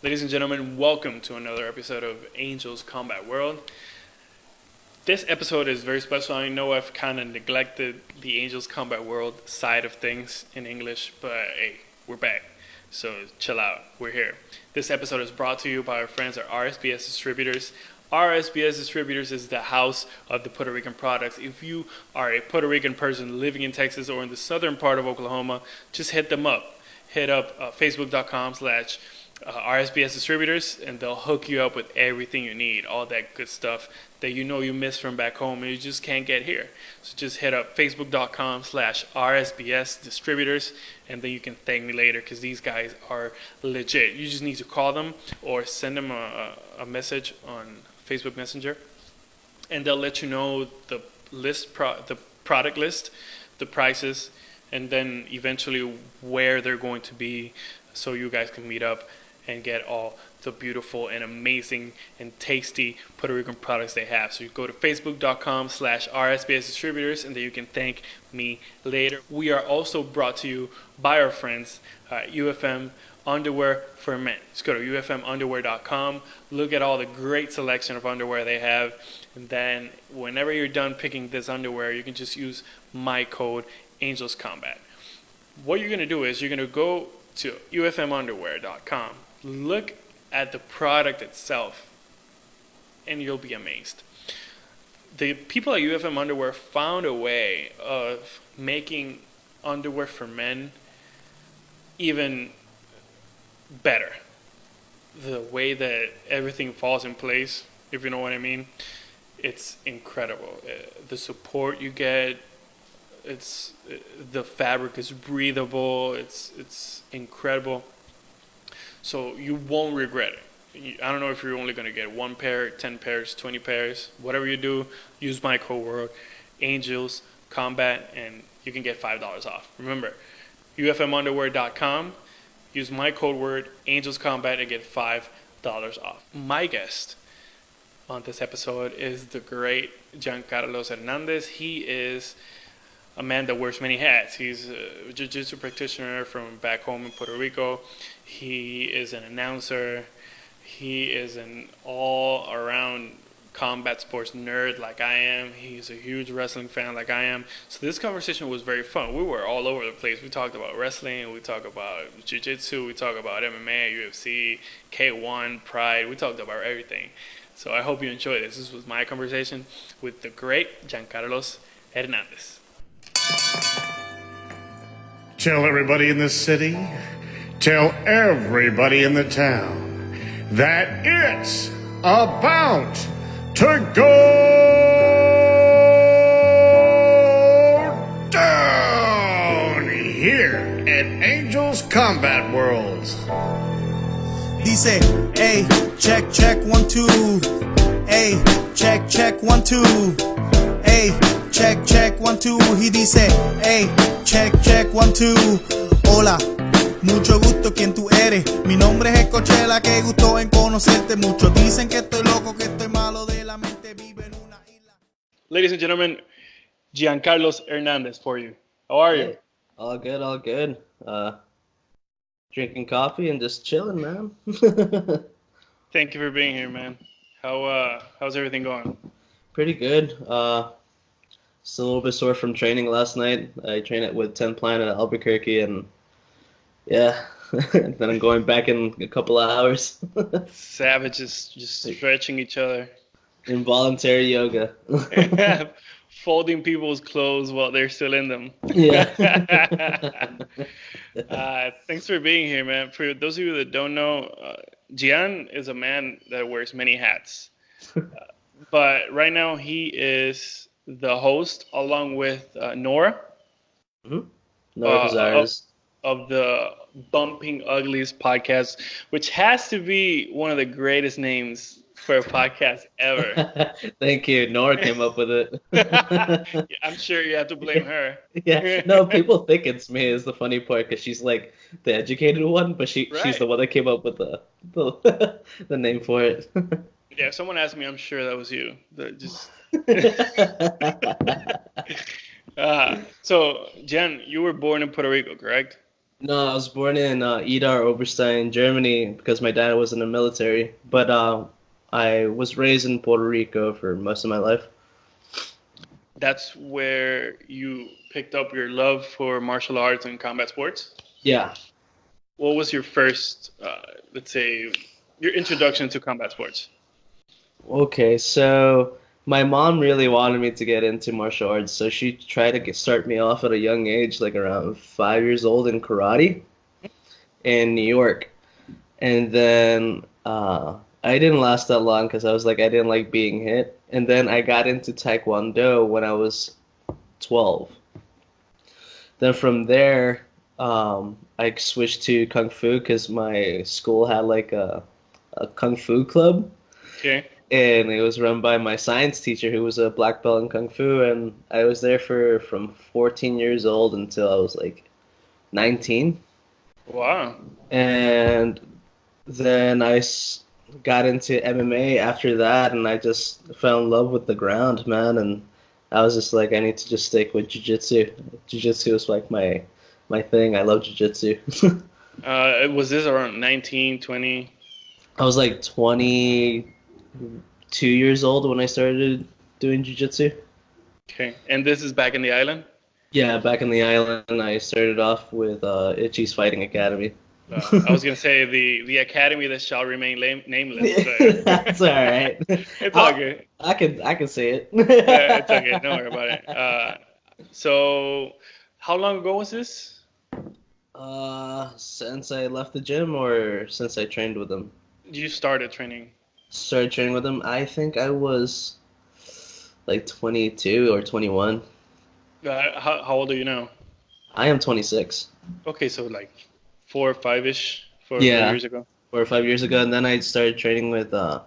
Ladies and gentlemen, welcome to another episode of Angels Combat World. This episode is very special. I know I've kind of neglected the Angels Combat World side of things in English, but hey, we're back. So chill out. We're here. This episode is brought to you by our friends at RSBS Distributors. RSBS Distributors is the house of the Puerto Rican products. If you are a Puerto Rican person living in Texas or in the southern part of Oklahoma, just hit them up. Hit up facebook.com/RSBS Distributors, and they'll hook you up with everything you need, all that good stuff that you know you miss from back home and you just can't get here. So just hit up facebook.com/RSBS Distributors, and then you can thank me later because these guys are legit. You just need to call them or send them a message on Facebook Messenger, and they'll let you know the product list, the prices, and then eventually where they're going to be so you guys can meet up and get all the beautiful and amazing and tasty Puerto Rican products they have. So you go to facebook.com/RSBS Distributors, and then you can thank me later. We are also brought to you by our friends UFM Underwear for Men. Just go to ufmunderwear.com, look at all the great selection of underwear they have, and then whenever you're done picking this underwear, you can just use my code AngelsCombat. What you're going to do is you're going to go to ufmunderwear.com, look at the product itself, and you'll be amazed. The people at UFM Underwear found a way of making underwear for men even better. The way that everything falls in place, if you know what I mean, it's incredible. The support you get, the fabric is breathable. It's incredible. So you won't regret it. I don't know if you're only going to get 1 pair, 10 pairs, 20 pairs. Whatever you do, use my code word Angels Combat, and you can get $5 off. Remember, ufmunderwear.com. Use my code word Angels Combat and get $5 off. My guest on this episode is the great Giancarlos Hernández. He is a man that wears many hats. He's a jiu-jitsu practitioner from back home in Puerto Rico. He is an announcer. He is an all-around combat sports nerd like I am. He's a huge wrestling fan like I am. So this conversation was very fun. We were all over the place. We talked about wrestling. We talked about jiu-jitsu. We talked about MMA, UFC, K1, Pride. We talked about everything. So I hope you enjoyed this. This was my conversation with the great Giancarlos Hernandez. Tell everybody in this city, tell everybody in the town that it's about to go down here at Angels Combat Worlds. Dice, hey, check, 1, 2. Hey, check, 1, 2. Hey, check, 1, 2. He dice, hey, check, 1, 2. Hola, mucho gusto, ¿quién tú eres? Mi nombre es Escochela, que gusto en conocerte. Muchos dicen que estoy loco, que estoy malo de la mente, vivo en una isla. Ladies and gentlemen, Giancarlos Hernandez for you. How are you? Hey, all good. Drinking coffee and just chilling, man. Thank you for being here, man. How's everything going? Pretty good. Still a little bit sore from training last night. I trained it with 10 Planet at Albuquerque, and yeah, then I'm going back in a couple of hours. Savages just stretching each other. Involuntary yoga. Folding people's clothes while they're still in them. Yeah. Thanks for being here, man. For those of you that don't know, Gian is a man that wears many hats. But right now he is the host along with Nora. Mm-hmm. Nora Cazares. Of the Bumping Uglies Podcast, which has to be one of the greatest names for a podcast ever. Thank you. Nora came up with it. I'm sure you have to blame her. Yeah. No, people think it's me is the funny part because she's like the educated one, but she's the one that came up with the name for it. Yeah, if someone asked me, I'm sure that was you. So, Jen, you were born in Puerto Rico, correct? No, I was born in Idar Oberstein, Germany, because my dad was in the military. But I was raised in Puerto Rico for most of my life. That's where you picked up your love for martial arts and combat sports? Yeah. What was your first, let's say, your introduction to combat sports? Okay, so my mom really wanted me to get into martial arts, so she tried to start me off at a young age, like around 5 years old, in karate in New York. And then I didn't last that long because I was like, I didn't like being hit. And then I got into Taekwondo when I was 12. Then from there, I switched to Kung Fu because my school had like a Kung Fu club. Okay. And it was run by my science teacher who was a black belt in Kung Fu. And I was there from 14 years old until I was like 19. Wow. And then got into MMA after that, and I just fell in love with the ground, man. And I was just like, I need to just stick with jiu-jitsu. Jiu-jitsu is like my thing. I love jiu-jitsu. Was this around 19, 20? I was like 22 years old when I started doing jiu-jitsu. Okay. And this is back in the island? Yeah, back in the island, I started off with Itchy's Fighting Academy. I was going to say the academy that shall remain nameless. But That's all right. it's all good. I can say it. It's okay. Don't worry about it. So, how long ago was this? Since I left the gym or since I trained with them? You started training. Started training with them. I think I was like 22 or 21. How old are you now? I am 26. Okay, so like 4 or 5-ish, 4 Yeah. years ago. 4 or 5 years ago, and then I started training with it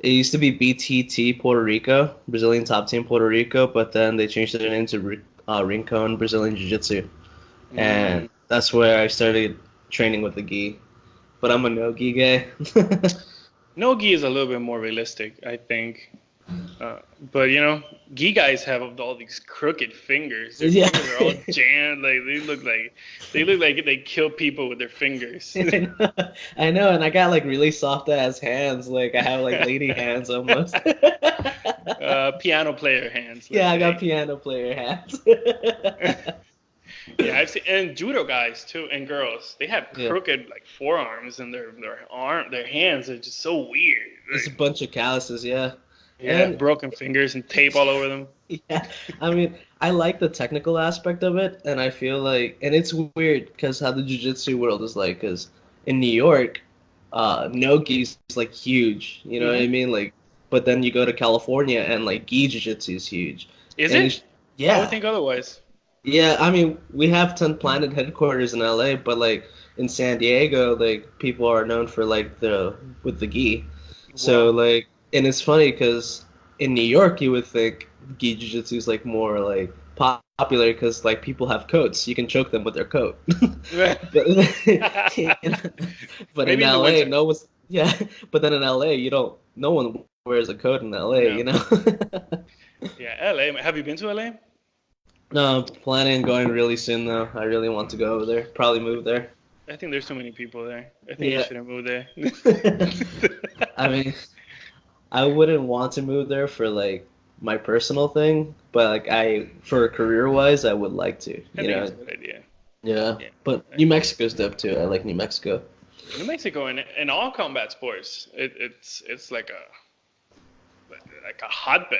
used to be BTT Puerto Rico, Brazilian Top Team Puerto Rico, but then they changed it into Rincon Brazilian Jiu-Jitsu, and that's where I started training with the gi. But I'm a no-gi guy. No-gi is a little bit more realistic, I think. But you know, gi guys have all these crooked fingers. Their Yeah. fingers are all jammed. Like they look like they kill people with their fingers. I know, and I got like really soft ass hands. Like I have like lady hands almost. Piano player hands. Yeah, I got say. piano player hands. Yeah, I've seen, and judo guys too, and girls. They have Yeah. crooked like forearms, and their hands are just so weird. It's a bunch of calluses, yeah. Yeah, And- broken fingers and tape all over them. Yeah, I mean, I like the technical aspect of it, and I feel like, and it's weird because how the jiu-jitsu world is like, because in New York, no-gi is like huge, you know what I mean? Like, but then you go to California and like gi jiu-jitsu is huge. Is And it? I Yeah, would think otherwise. yeah. I mean, we have 10 Planet headquarters in LA, but like in San Diego, like people are known for like with the gi. So Wow. like, and it's funny because in New York you would think gi jiu-jitsu is like more like popular because like people have coats, you can choke them with their coat. but but in Maybe in the LA, winter. no one's But then in LA, no one wears a coat in LA, No. you know. Yeah, LA. Have you been to LA? No, I'm planning on going really soon though. I really want to go over there. Probably move there. I think there's too many people there. I think you Yeah. shouldn't move there. I mean, I wouldn't want to move there for like my personal thing, but like for career wise, I would like to. I You think know, it's a good idea. yeah. Yeah. But New Mexico's dope too. I like New Mexico. New Mexico in all combat sports, it's like a hotbed.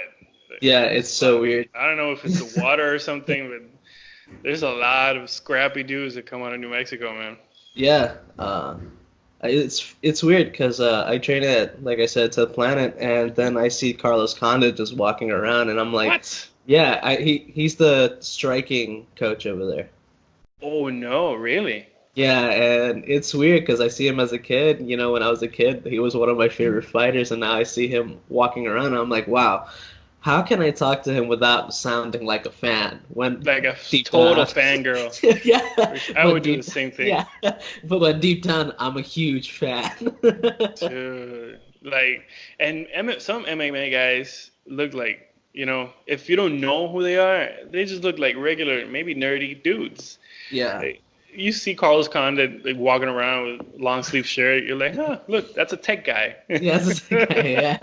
Yeah, it's so weird. I don't know if it's the water or something, but there's a lot of scrappy dudes that come out of New Mexico, man. Yeah. It's weird because I train at, like I said, to the Planet, and then I see Carlos Condit just walking around, and I'm like, What? yeah, he's the striking coach over there. Oh no, really? Yeah, and it's weird because I see him as a kid. You know, when I was a kid, he was one of my favorite fighters, and now I see him walking around, and I'm like, wow, how can I talk to him without sounding like a fan? When Like a deep total down- fangirl. Yeah, I but would do deep- the same thing. Yeah, but deep down, I'm a huge fan. Dude, like, and some MMA guys look like, you know, if you don't know who they are, they just look like regular, maybe nerdy dudes. Yeah. you see Carlos Condit like walking around with long sleeve shirt, you're like, huh, look, that's a tech guy. Yeah, that's the guy, yeah.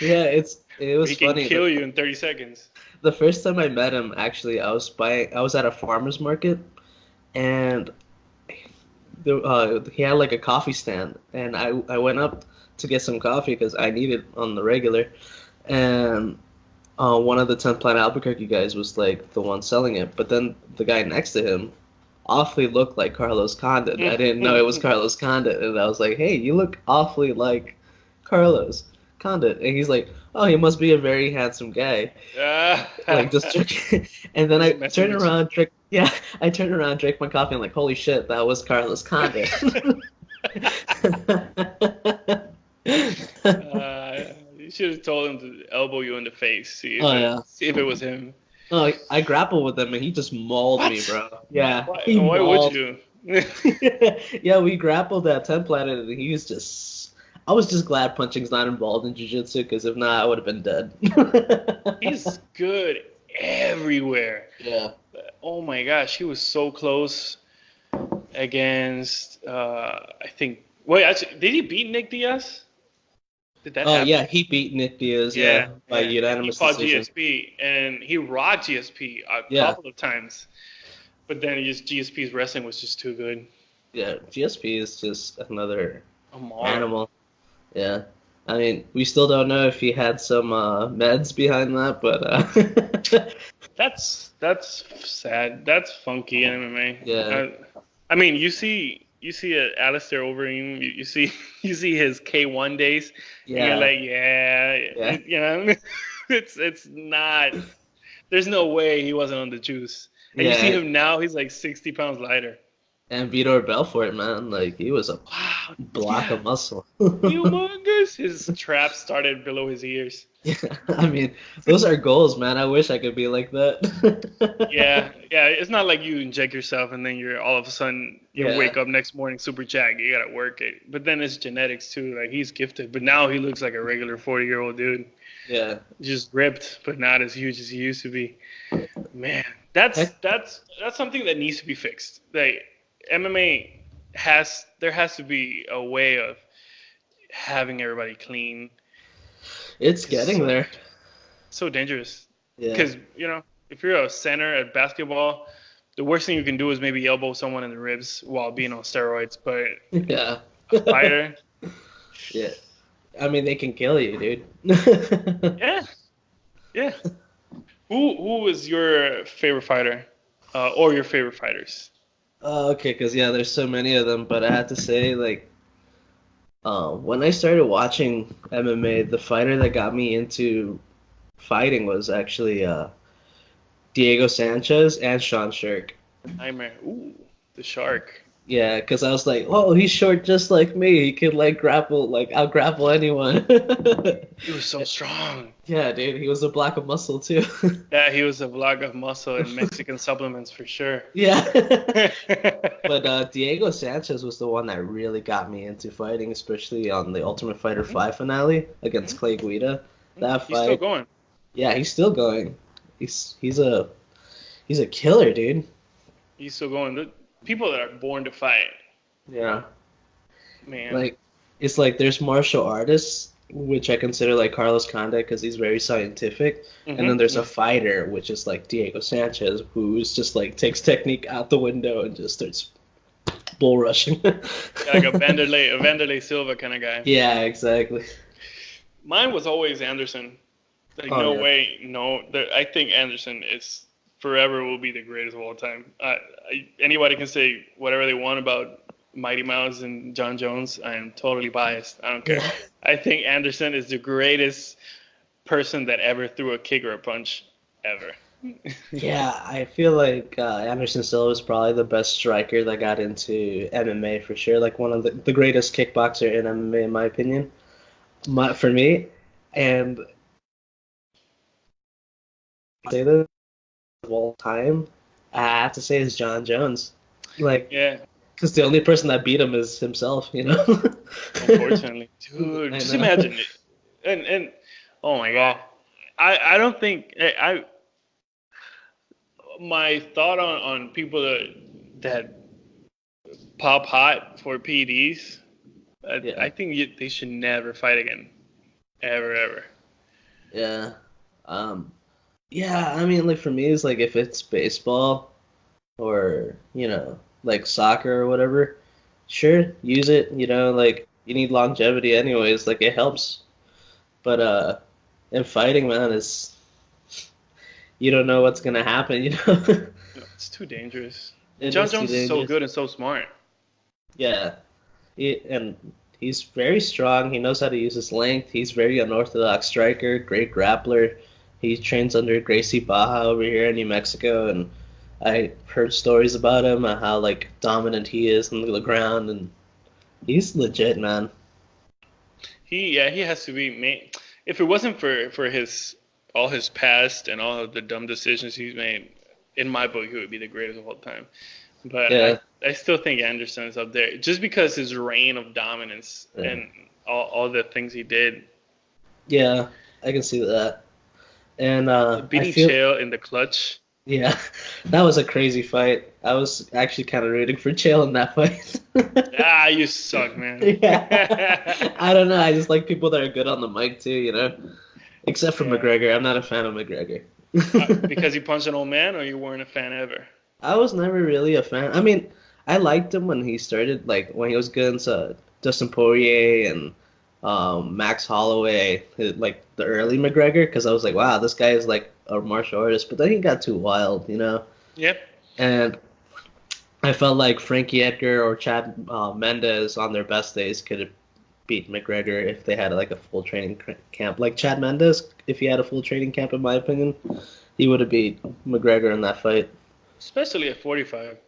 Yeah, it was He can funny. kill you in 30 seconds. The first time I met him, actually, I was at a farmer's market, and he had like a coffee stand, and I went up to get some coffee because I need it on the regular, and one of the 10th Planet Albuquerque guys was like the one selling it, but then the guy next to him awfully looked like Carlos Condit. I didn't know it was Carlos Condit, and I was like, hey, you look awfully like Carlos Condit, and he's like, oh, he must be a very handsome guy. Like just joking. And then I turned around, drank my coffee, and like, holy shit, that was Carlos Condit. You should have told him to elbow you in the face. See if it was him. Oh, I grappled with him, and he just mauled me, bro. Yeah. Why would you? Yeah, we grappled at 10 Planet, and he was just... I was just glad punching's not involved in jiu-jitsu, because if not, I would have been dead. He's good everywhere. Yeah. Oh my gosh, he was so close against, I think... Wait, actually, did he beat Nick Diaz? Did that happen? Yeah, he beat Nick Diaz, by unanimous he fought decision. GSP, and he rocked GSP a couple of times. But then GSP's wrestling was just too good. Yeah, GSP is just another Amar. animal. Yeah. I mean, we still don't know if he had some meds behind that, but... That's sad. That's funky in MMA. Yeah. I mean, you see Alistair Overeem, you see his K1 days, and you're like, yeah. You know, it's not. There's no way he wasn't on the juice. And you see him now, he's like 60 pounds lighter. And Vitor Belfort, man, like he was a block of muscle. Humongous. His trap started below his ears. Yeah, I mean, those are goals, man. I wish I could be like that. Yeah. It's not like you inject yourself and then you're all of a sudden you wake up next morning super jacked. You gotta work it. But then it's genetics too. Like he's gifted, but now he looks like a regular 40-year-old dude. Yeah. Just ripped, but not as huge as he used to be. Man, that's something that needs to be fixed. Like MMA there has to be a way of having everybody clean. It's getting there. So dangerous. Yeah. Because, if you're a center at basketball, the worst thing you can do is maybe elbow someone in the ribs while being on steroids. But yeah. A fighter. Yeah. I mean, they can kill you, dude. Yeah. Who is your favorite fighter? Or your favorite fighters? Okay, because, there's so many of them. But I have to say, like, when I started watching MMA, the fighter that got me into fighting was actually Diego Sanchez and Sean Sherk. Nightmare. Ooh, the Shark. Yeah, because I was like, oh, he's short just like me. He could out-grapple anyone. He was so strong. Yeah, dude, he was a block of muscle too. Yeah, he was a block of muscle and Mexican supplements for sure. Yeah. But Diego Sanchez was the one that really got me into fighting, especially on the Ultimate Fighter 5 finale against Clay Guida. That fight. He's still going. Yeah, he's still going. He's a killer, dude. He's still going. The people that are born to fight. Yeah. Man. Like, it's like there's martial artists, which I consider like Carlos Condit because he's very scientific. And then there's a fighter, which is like Diego Sanchez, who's just like takes technique out the window and just starts bull rushing. Like a Vanderlei Silva kind of guy. Yeah, exactly. Mine was always Anderson. Like, I think Anderson is forever will be the greatest of all time. Anybody can say whatever they want about Mighty Mouse and John Jones. I am totally biased. I don't care. I think Anderson is the greatest person that ever threw a kick or a punch ever. Yeah, I feel like Anderson Silva is probably the best striker that got into MMA for sure. Like one of the greatest kickboxer in MMA, in my opinion. For me, and say this of all time, I have to say is John Jones. Like, yeah, because the only person that beat him is himself, Unfortunately, dude, just imagine it. And oh my God, I don't think my thought on people that pop hot for PEDs, Yeah. I think they should never fight again, ever. Yeah. Yeah, I mean, like, for me, it's like if it's baseball or, like soccer or whatever, sure, use it, like, you need longevity anyways, like, it helps. But, in fighting, man, you don't know what's gonna happen, It's too dangerous. It John is too Jones is so dangerous. good and so smart. Yeah. And he's very strong. He knows how to use his length. He's very unorthodox striker, great grappler. He trains under Gracie Baja over here in New Mexico, and I heard stories about him and how like dominant he is on the ground, and he's legit, man. He has to be made. If it wasn't for all his past and all of the dumb decisions he's made, in my book, he would be the greatest of all time. But Yeah. I still think Anderson is up there just because his reign of dominance and all the things he did. Yeah, I can see that. And Beating Chael in the clutch. yeah, that was a crazy fight. I was actually kind of rooting for Chael in that fight. You suck, man. Yeah. I don't know. I just like people that are good on the mic too, Except for McGregor. I'm not a fan of McGregor. Because he punched an old man, or you weren't a fan ever? I was never really a fan. I mean, I liked him when he started, like when he was good against Dustin Poirier and Max Holloway, like the early McGregor, because I was like, wow, this guy is like a martial artist. But then he got too wild, Yep. And I felt like Frankie Edgar or Chad Mendes on their best days could have beat McGregor if they had like a full training camp. Like Chad Mendes, if he had a full training camp, in my opinion, he would have beat McGregor in that fight. Especially at 45.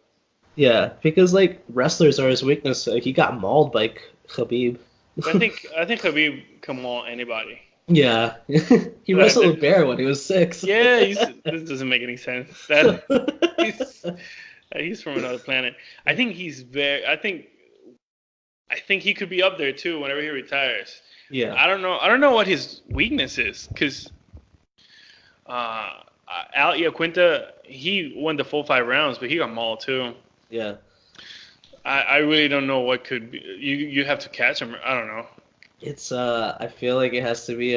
Yeah, because like wrestlers are his weakness. He got mauled by Khabib. I think Khabib can maul anybody. Yeah, he wrestled a bear when he was 6. Yeah, this doesn't make any sense. He's from another planet. I think he could be up there too whenever he retires. Yeah. I don't know what his weakness is, because Al Iaquinta, he won the full 5 rounds, but he got mauled too. Yeah. I really don't know what could be. You have to catch him. I don't know. It's I feel like it has to be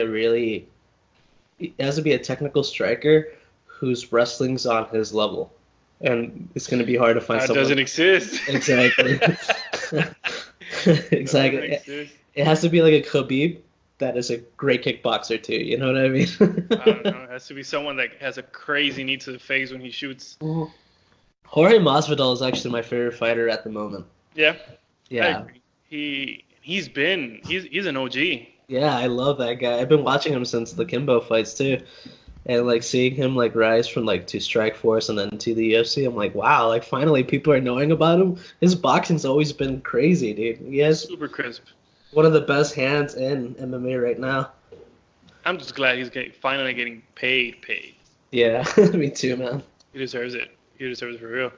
a technical striker whose wrestling's on his level, and it's going to be hard to find That someone. doesn't exist. Exactly. Exactly. Exist. It has to be like a Khabib that is a great kickboxer too. You know what I mean? I don't know. It has to be someone that has a crazy knee to the face when he shoots. Jorge Masvidal is actually my favorite fighter at the moment. Yeah. I Yeah. agree. He's an OG. Yeah, I love that guy. I've been watching him since the Kimbo fights too. And like seeing him like rise from like to Strikeforce and then to the UFC, I'm like, wow, like finally people are knowing about him. His boxing's always been crazy, dude. He has Super crisp. one of the best hands in MMA right now. I'm just glad he's finally getting paid. Yeah, me too, man. He deserves it. He deserves it for real.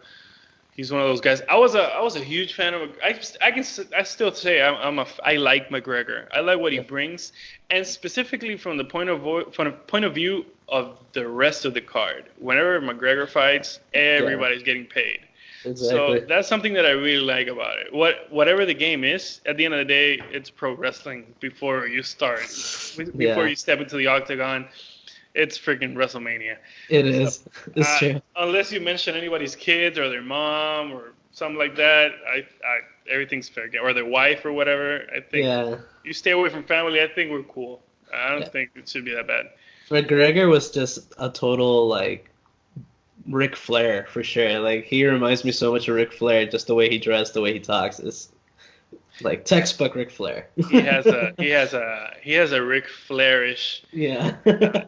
He's one of those guys. I was a huge fan of. I still say I like McGregor. I like what he brings, and specifically from the point of view of the rest of the card. Whenever McGregor fights, everybody's getting paid. Exactly. So that's something that I really like about it. Whatever the game is, at the end of the day, it's pro wrestling. Before you start, before you step into the octagon, it's freaking WrestleMania. It is. It's true. Unless you mention anybody's kids or their mom or something like that, everything's fair game. Or their wife or whatever. I think you stay away from family. I think we're cool. I don't think it should be that bad. McGregor was just a total like Ric Flair for sure. Like he reminds me so much of Ric Flair, just the way he dressed, the way he talks. It's like textbook Ric Flair. he has a Ric Flairish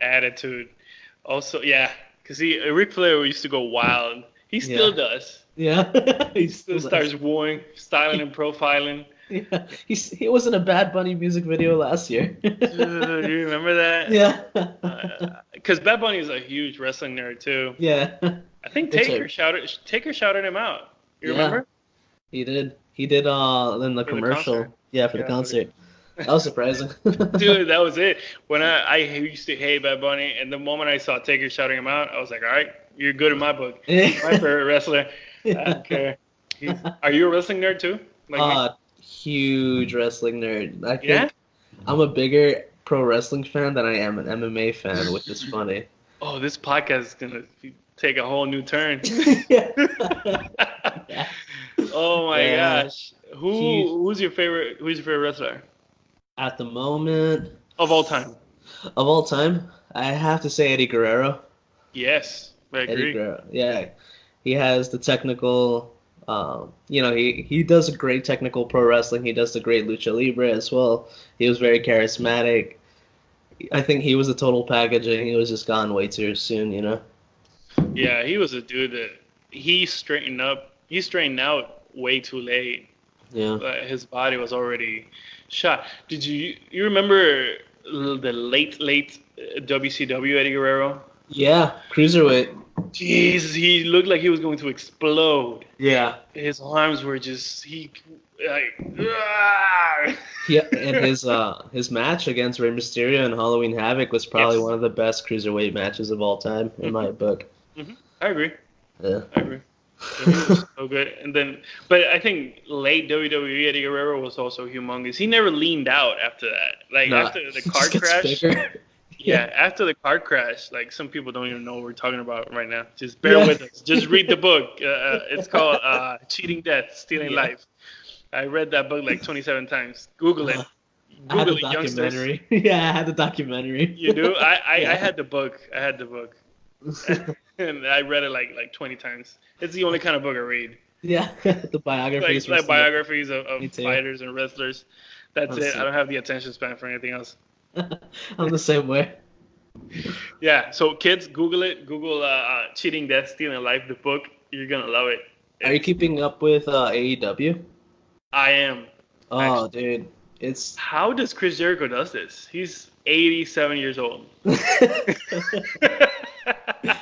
attitude. Also, because Ric Flair used to go wild. He still does. Yeah, he still starts wooing, styling, and profiling. Yeah, he was in a Bad Bunny music video last year. Do you remember that? Yeah. Because Bad Bunny is a huge wrestling nerd too. Yeah. I think Taker shouted him out. You remember? He did. He did in the commercial. For the concert. That was surprising. Dude, that was it. When I used to hate Bad Bunny, and the moment I saw Taker shouting him out, I was like, all right, you're good in my book. My favorite wrestler. I don't care. Are you a wrestling nerd too? Like me? Huge wrestling nerd. I Yeah? think I'm a bigger pro wrestling fan than I am an MMA fan, which is funny. Oh, this podcast is gonna take a whole new turn. Yeah. Oh my Yeah. gosh. Who's your favorite wrestler At the moment, of all time? of all time, I have to say Eddie Guerrero. Yes, I Eddie agree. Guerrero. Yeah. He has the technical, he does a great technical pro wrestling. He does the great lucha libre as well. He was very charismatic. I think he was a total package, and he was just gone way too soon, you know? Yeah, he was a dude that he straightened up. He straightened out way too late. Yeah. His body was already shot. Did you remember the late WCW Eddie Guerrero? Yeah, cruiserweight. Jeez, he looked like he was going to explode. Yeah. His arms were just ah! Yeah, and his match against Rey Mysterio and Halloween Havoc was probably Yes. one of the best cruiserweight matches of all time in my book. I agree. Yeah. I agree. Yeah, he was so good. And then, but I think late WWE Eddie Guerrero was also humongous. He never leaned out after that. Like No, after the he car just gets crash. bigger. Yeah, after the car crash, like some people don't even know what we're talking about right now. Just bear with us. Just read the book. It's called Cheating Death, Stealing Yeah. Life. I read that book like 27 times. Google it. I had Google the it, youngsters. documentary. Yeah, I had the documentary. You do? I Yeah. had the book. And I read it like 20 times. It's the only kind of book I read. Yeah, the biographies. Like were biographies of Me too. fighters and wrestlers. That's I'm it. so- I don't have the attention span for anything else. I'm the same way. Yeah, so kids, Google it. Google Cheating Death, Stealing Life, the book. You're going to love it. Are you keeping up with AEW? I am. Oh, Actually. dude, it's How does Chris Jericho does this? He's 87 years old.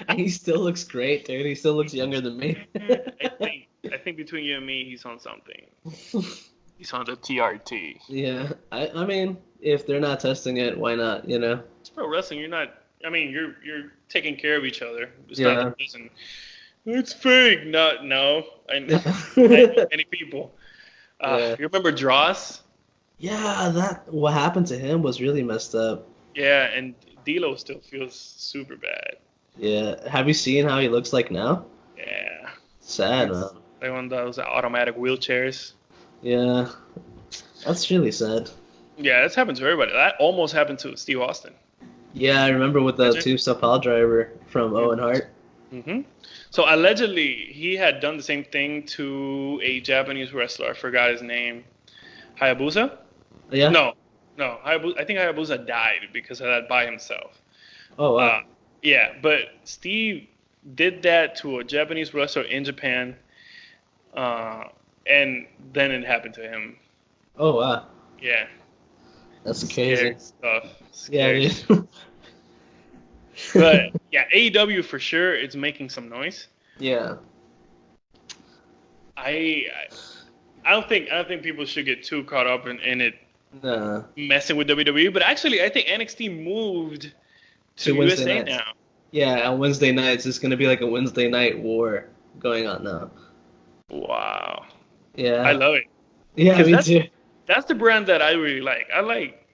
and he still looks great, dude. He still looks younger than me. I think between you and me, he's on something. He's on the TRT. Yeah, I mean, if they're not testing it, why not? You know? It's pro wrestling. You're not. I mean, you're taking care of each other. It's Yeah. not like, listen, it's fake. No. I know many people. Yeah. You remember Dross? Yeah, what happened to him was really messed up. Yeah, and D'Lo still feels super bad. Yeah, have you seen how he looks like now? Yeah. Sad, man. Like one of those automatic wheelchairs. Yeah, that's really sad. Yeah, that's happened to everybody. That almost happened to Steve Austin. Yeah, I remember with the Legend. two-step pile driver from Owen Hart. hmm So allegedly, he had done the same thing to a Japanese wrestler. I forgot his name. Hayabusa? Yeah. No. I think Hayabusa died because of that by himself. Oh wow. Yeah, but Steve did that to a Japanese wrestler in Japan, and then it happened to him. Oh wow. Yeah. That's Scary crazy. stuff. Yeah, Scary. dude. But yeah, AEW for sure is making some noise. Yeah. I don't think people should get too caught up in it Nah. messing with WWE. But actually, I think NXT moved to Wednesday USA nights. now. Yeah, on Wednesday nights, it's gonna be like a Wednesday night war going on now. Wow, Yeah. I love it. Yeah, 'Cause me that's- too. That's the brand that I really like. I like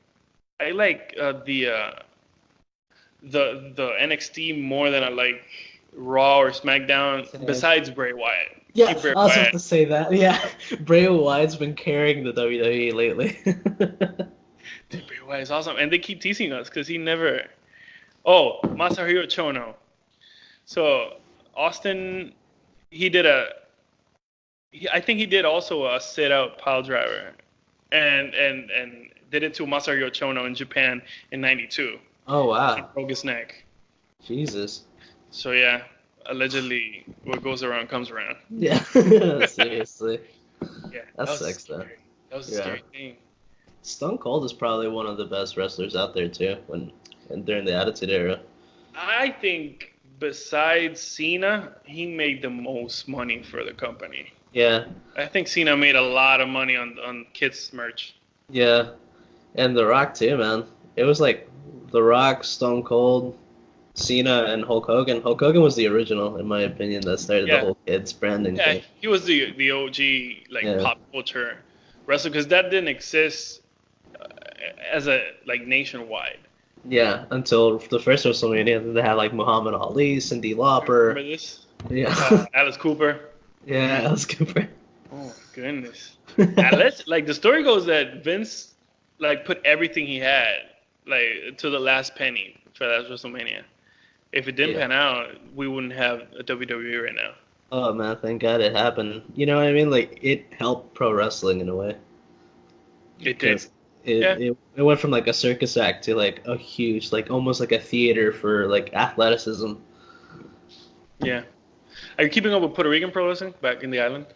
the NXT more than I like Raw or SmackDown. Same. Besides Bray Wyatt. Yeah, Keep Bray I was about Wyatt. to say that. Yeah, Bray Wyatt's been carrying the WWE lately. Dude, Bray Wyatt is awesome, and they keep teasing us because he never. Oh, Masahiro Chono. So Austin, I think he did also a sit out pile driver, and did it to Masahiro Chono in Japan in '92. Oh He wow, broke his neck. Jesus. So yeah, allegedly, what goes around comes around. Yeah, seriously. Yeah, That was sucks, though. scary. That was a Yeah. scary thing. Stone Cold is probably one of the best wrestlers out there too, and during the Attitude Era. I think besides Cena, he made the most money for the company. Yeah, I think Cena made a lot of money on kids merch. yeah, and The Rock too, man. It was like The Rock, Stone Cold, Cena and Hulk Hogan. Hulk Hogan was the original, in my opinion, that started the whole kids branding Yeah, thing. he was the OG pop culture wrestler because that didn't exist as a nationwide. Yeah, until the first WrestleMania, they had like Muhammad Ali, Cyndi Lauper. Remember this? Yeah. Alice Cooper. Yeah, Alice Cooper. Oh goodness. Alice, the story goes that Vince put everything he had to the last penny for that WrestleMania. If it didn't pan out, we wouldn't have a WWE right now. Oh man, thank God it happened. You know what I mean? It helped pro wrestling in a way. It did. It went from a circus act to a huge, almost like a theater for athleticism. Yeah. Are you keeping up with Puerto Rican pro wrestling back in the island?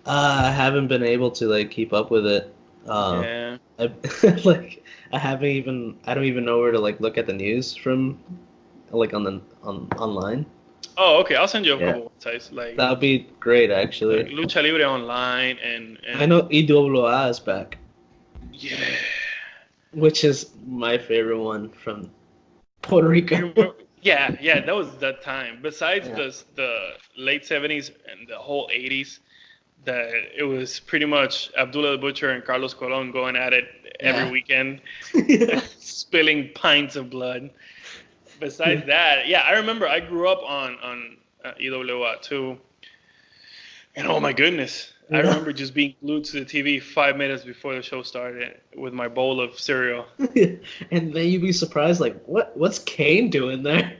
I haven't been able to keep up with it. Yeah. I haven't even. I don't even know where to look at the news from, online. Oh, okay. I'll send you a couple websites. That would be great, actually. Lucha Libre Online and I know IWA is back. Yeah. Which is my favorite one from Puerto Rico. Yeah, that was that time. Besides the late 70s and the whole 80s, that it was pretty much Abdullah the Butcher and Carlos Colon going at it every weekend, spilling pints of blood. Besides that, I remember I grew up on IWA too. And oh my goodness, I remember just being glued to the TV 5 minutes before the show started with my bowl of cereal. And then you'd be surprised, what's Kane doing there?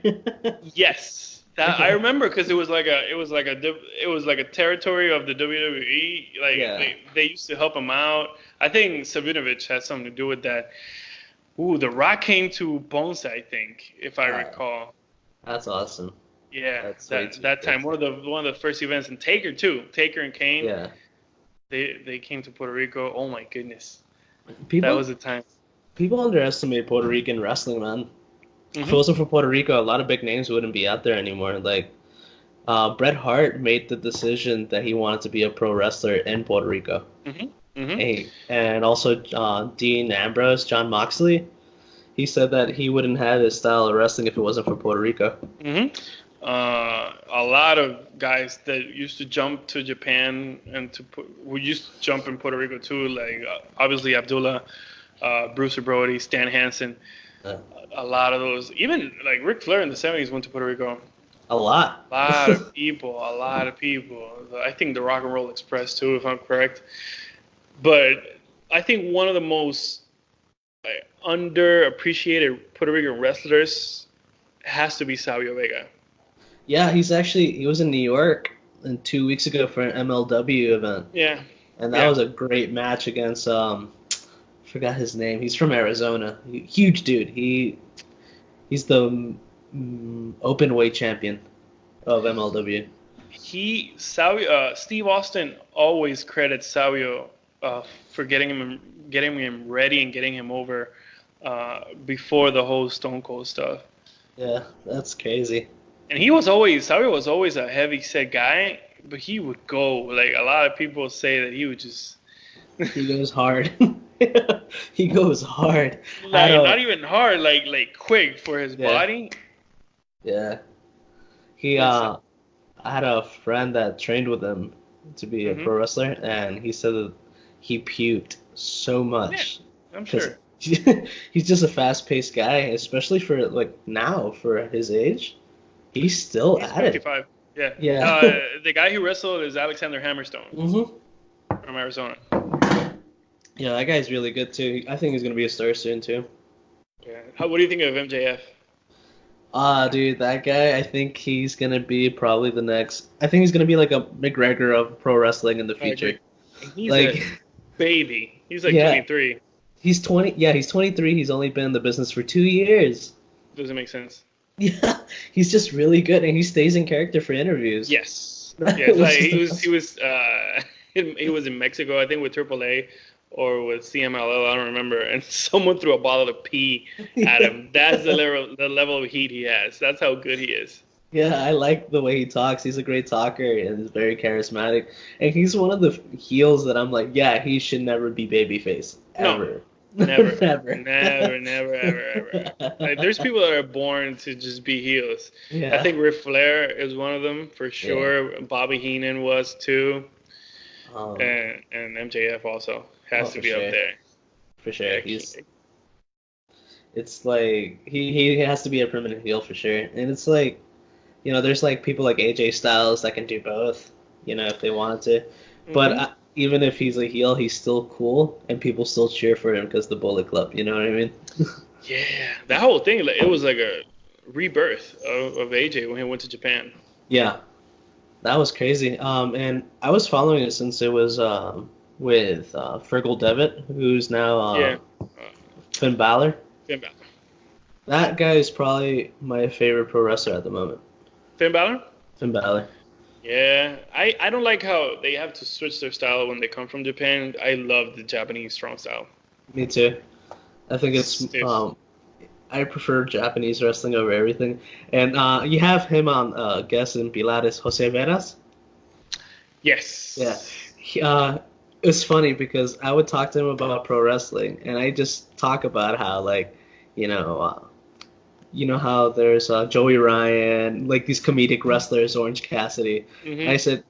Yes, I remember because it was like a territory of the WWE. They used to help him out. I think Savinovich had something to do with that. Ooh, The Rock came to Ponce, I think, if I recall. That's awesome. Yeah, that time one of the first events, and Taker too. Taker and Kane. Yeah. They came to Puerto Rico. Oh my goodness. That was the time. People underestimate Puerto Rican wrestling, man. Mm-hmm. If it wasn't for Puerto Rico, a lot of big names wouldn't be out there anymore. Bret Hart made the decision that he wanted to be a pro wrestler in Puerto Rico. Mm-hmm. Mm-hmm. And also Dean Ambrose, John Moxley, he said that he wouldn't have his style of wrestling if it wasn't for Puerto Rico. Mm-hmm. A lot of guys that used to jump to Japan and who used to jump in Puerto Rico too, obviously Abdullah, Bruce Brody, Stan Hansen. A lot of those, even Ric Flair in the 70s went to Puerto Rico. A lot of people. I think the Rock and Roll Express too, if I'm correct. But I think one of the most underappreciated Puerto Rican wrestlers has to be Savio Vega. Yeah, he was in New York 2 weeks ago for an MLW event. Yeah. And that was a great match against I forgot his name. He's from Arizona. Huge dude. He's the open weight champion of MLW. Steve Austin always credits Savio for getting him ready and getting him over before the whole Stone Cold stuff. Yeah, that's crazy. And Savio was always a heavy set guy, but he would go. A lot of people say that he would just... He goes hard. He goes hard. Not even hard, quick for his body. Yeah. I had a friend that trained with him to be a pro wrestler, and he said that he puked so much. Yeah, I'm sure. He's just a fast-paced guy, especially for now for his age. He's still at 55. it. Yeah. The guy who wrestled is Alexander Hammerstone from Arizona. Yeah, that guy's really good too. I think he's gonna be a star soon too. Yeah. What do you think of MJF? Dude, that guy, I think he's gonna be probably the next. I think he's gonna be like a McGregor of pro wrestling in the future. He's a baby. He's 23. He's 20. Yeah, he's 23. He's only been in the business for 2 years. Doesn't make sense. Yeah, he's just really good, and he stays in character for interviews. Yes. Yeah, he was in Mexico, I think, with AAA or with CMLL, I don't remember, and someone threw a bottle of pee at him. That's the level of heat he has. That's how good he is. Yeah, I like the way he talks. He's a great talker and is very charismatic. And he's one of the heels that I'm like, yeah, he should never be babyface ever. Never, Never. never, ever. Like, there's people that are born to just be heels. Yeah. I think Ric Flair is one of them for sure. Bobby Heenan was too, Um, and MJF also has to for be sure. up there. For sure. Yeah, It's like he has to be a permanent heel for sure. And it's like, there's like people like AJ Styles that can do both, if they wanted to. But even if he's a heel, he's still cool, and people still cheer for him because the Bullet Club. You know what I mean? Yeah, that whole thing, like, it was like a rebirth of AJ when he went to Japan. Yeah, that was crazy. And I was following it since it was with Fergal Devitt, who's now Finn Balor. Finn Balor. That guy is probably my favorite pro wrestler at the moment. Finn Balor? Finn Balor. Yeah, I don't like how they have to switch their style when they come from Japan. I love the Japanese strong style. Me too. I think it's I prefer Japanese wrestling over everything. And you have him on guest in Pilates, Jose Veras. Yes. Yeah. It's funny because I would talk to him about pro wrestling, and I just talk about how, like, how there's Joey Ryan, like these comedic wrestlers, Orange Cassidy. Mm-hmm. I said,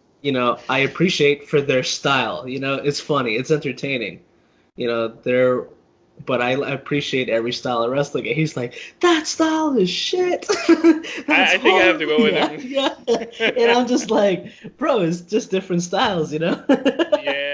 I appreciate for their style. It's funny, it's entertaining. But I appreciate every style of wrestling. And he's like, that style is shit. I think I have to go with him. Yeah. And I'm just like, bro, it's just different styles, Yeah,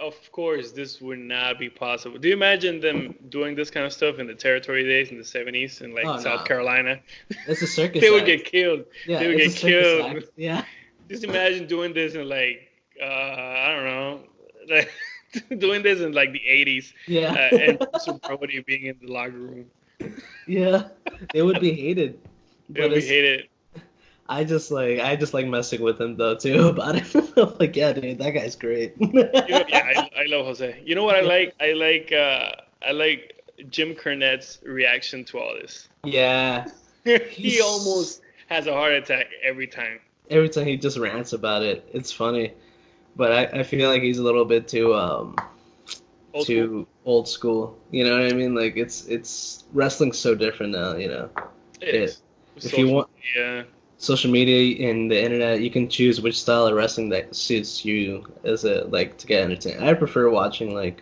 of course, this would not be possible. Do you imagine them doing this kind of stuff in the territory days in the 70s in South Carolina? It's a circus They would act. get killed. Yeah, they would it's get a circus killed. act. Yeah. Just imagine doing this in I don't know, doing this in the 80s. Yeah. And Mr. Brody being in the locker room. Yeah. They would be hated. They would be hated. I just like messing with him though too about it. I'm like, yeah, dude, that guy's great. I love Jose. You know what I like? I like Jim Cornette's reaction to all this. Yeah. He almost has a heart attack every time. Every time he just rants about it, it's funny. But I feel like he's a little bit too old school. You know what I mean? Like it's wrestling's so different now. It is. If you want, social media and the internet, you can choose which style of wrestling that suits you to get entertained. I prefer watching like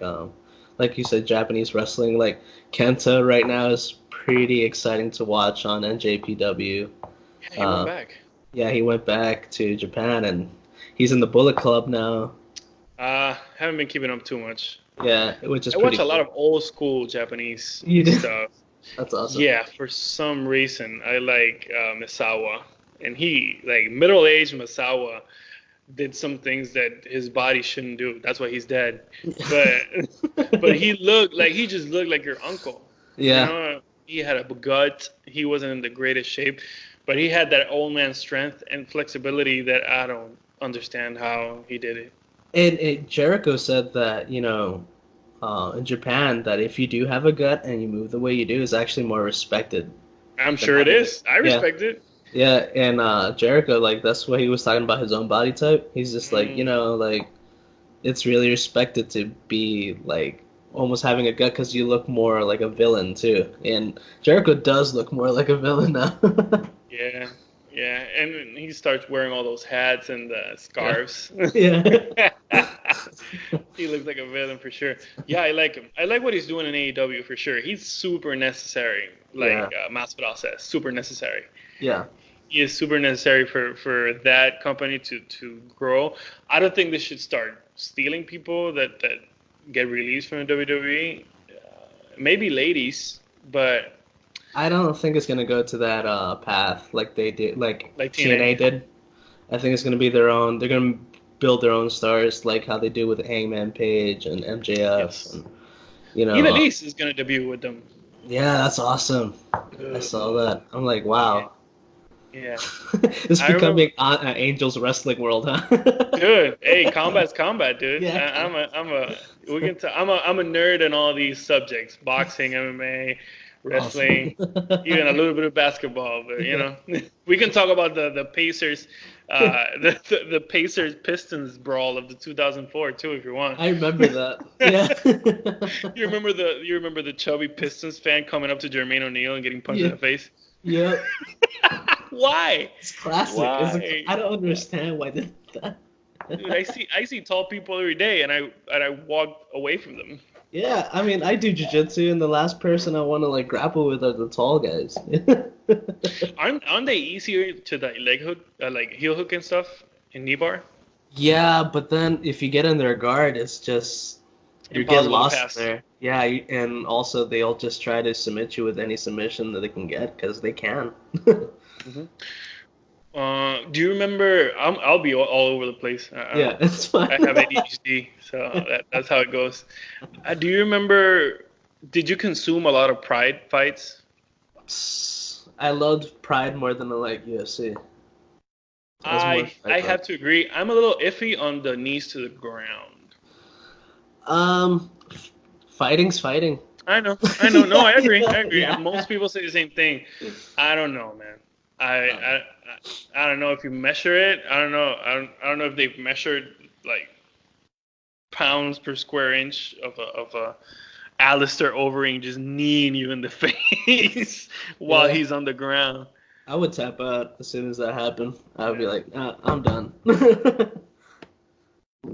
you said, Japanese wrestling. Like Kenta right now is pretty exciting to watch on NJPW. Yeah, he went back. Yeah, he went back to Japan and he's in the Bullet Club now. Haven't been keeping up too much. Yeah, which is I watch a lot of old school Japanese stuff. That's awesome. Yeah, for some reason I like Misawa, and he middle-aged Misawa did some things that his body shouldn't do. That's why he's dead. But he just looked like your uncle. Yeah. He had a gut. He wasn't in the greatest shape, but he had that old man strength and flexibility that I don't understand how he did it. And Jericho said that, in Japan, that if you do have a gut and you move the way you do, it's actually more respected. I'm sure it is. I respect it. Yeah, and Jericho, that's what he was talking about, his own body type. He's just it's really respected to be, almost having a gut because you look more like a villain, too. And Jericho does look more like a villain now. Yeah, and he starts wearing all those hats and scarves. Yeah. He looks like a villain for sure. Yeah, I like him. I like what he's doing in AEW for sure. He's super necessary, Masvidal says, super necessary. Yeah. He is super necessary for that company to grow. I don't think they should start stealing people that get released from the WWE. Maybe ladies, but I don't think it's gonna go to that path like they did, like TNA did. I think it's gonna be their own. They're gonna build their own stars, like how they do with Hangman Page and MJF. Yes. And, Ian Elise is gonna debut with them. Yeah, that's awesome. I saw that. I'm like, wow. Yeah. It's becoming an Angels wrestling world, huh? Dude, hey, combat's combat, dude. Yeah. I'm a nerd in all these subjects: boxing, MMA, wrestling, even a little bit of basketball. But we can talk about the Pacers, the Pacers Pistons brawl of the 2004 too, if you want. I remember that. Yeah. You remember the chubby Pistons fan coming up to Jermaine O'Neal and getting punched in the face? Yep. Why? It's classic. Why? I don't understand why they did that. Dude, I see tall people every day, and I walk away from them. Yeah, I mean, I do jiu-jitsu, and the last person I want to like grapple with are the tall guys. Aren't they easier to leg hook, like heel hook and stuff in knee bar? Yeah, but then if you get in their guard, it's just you get Impossible to lost pass. there. Yeah, and also they'll just try to submit you with any submission that they can get because they can. Do you remember? I'll be all over the place. Yeah, it's fine. I have ADHD, so that's how it goes. Do you remember? Did you consume a lot of Pride fights? I loved Pride more than I like UFC. I have to agree. I'm a little iffy on the knees to the ground. Fighting's fighting. I know. No, I agree. Yeah. And most people say the same thing. I don't know, man. I don't know if you measure it. I don't know. I don't know if they've measured like pounds per square inch of a Alistair Overeem just kneeing you in the face while he's on the ground. I would tap out as soon as that happened. I would be like, I'm done.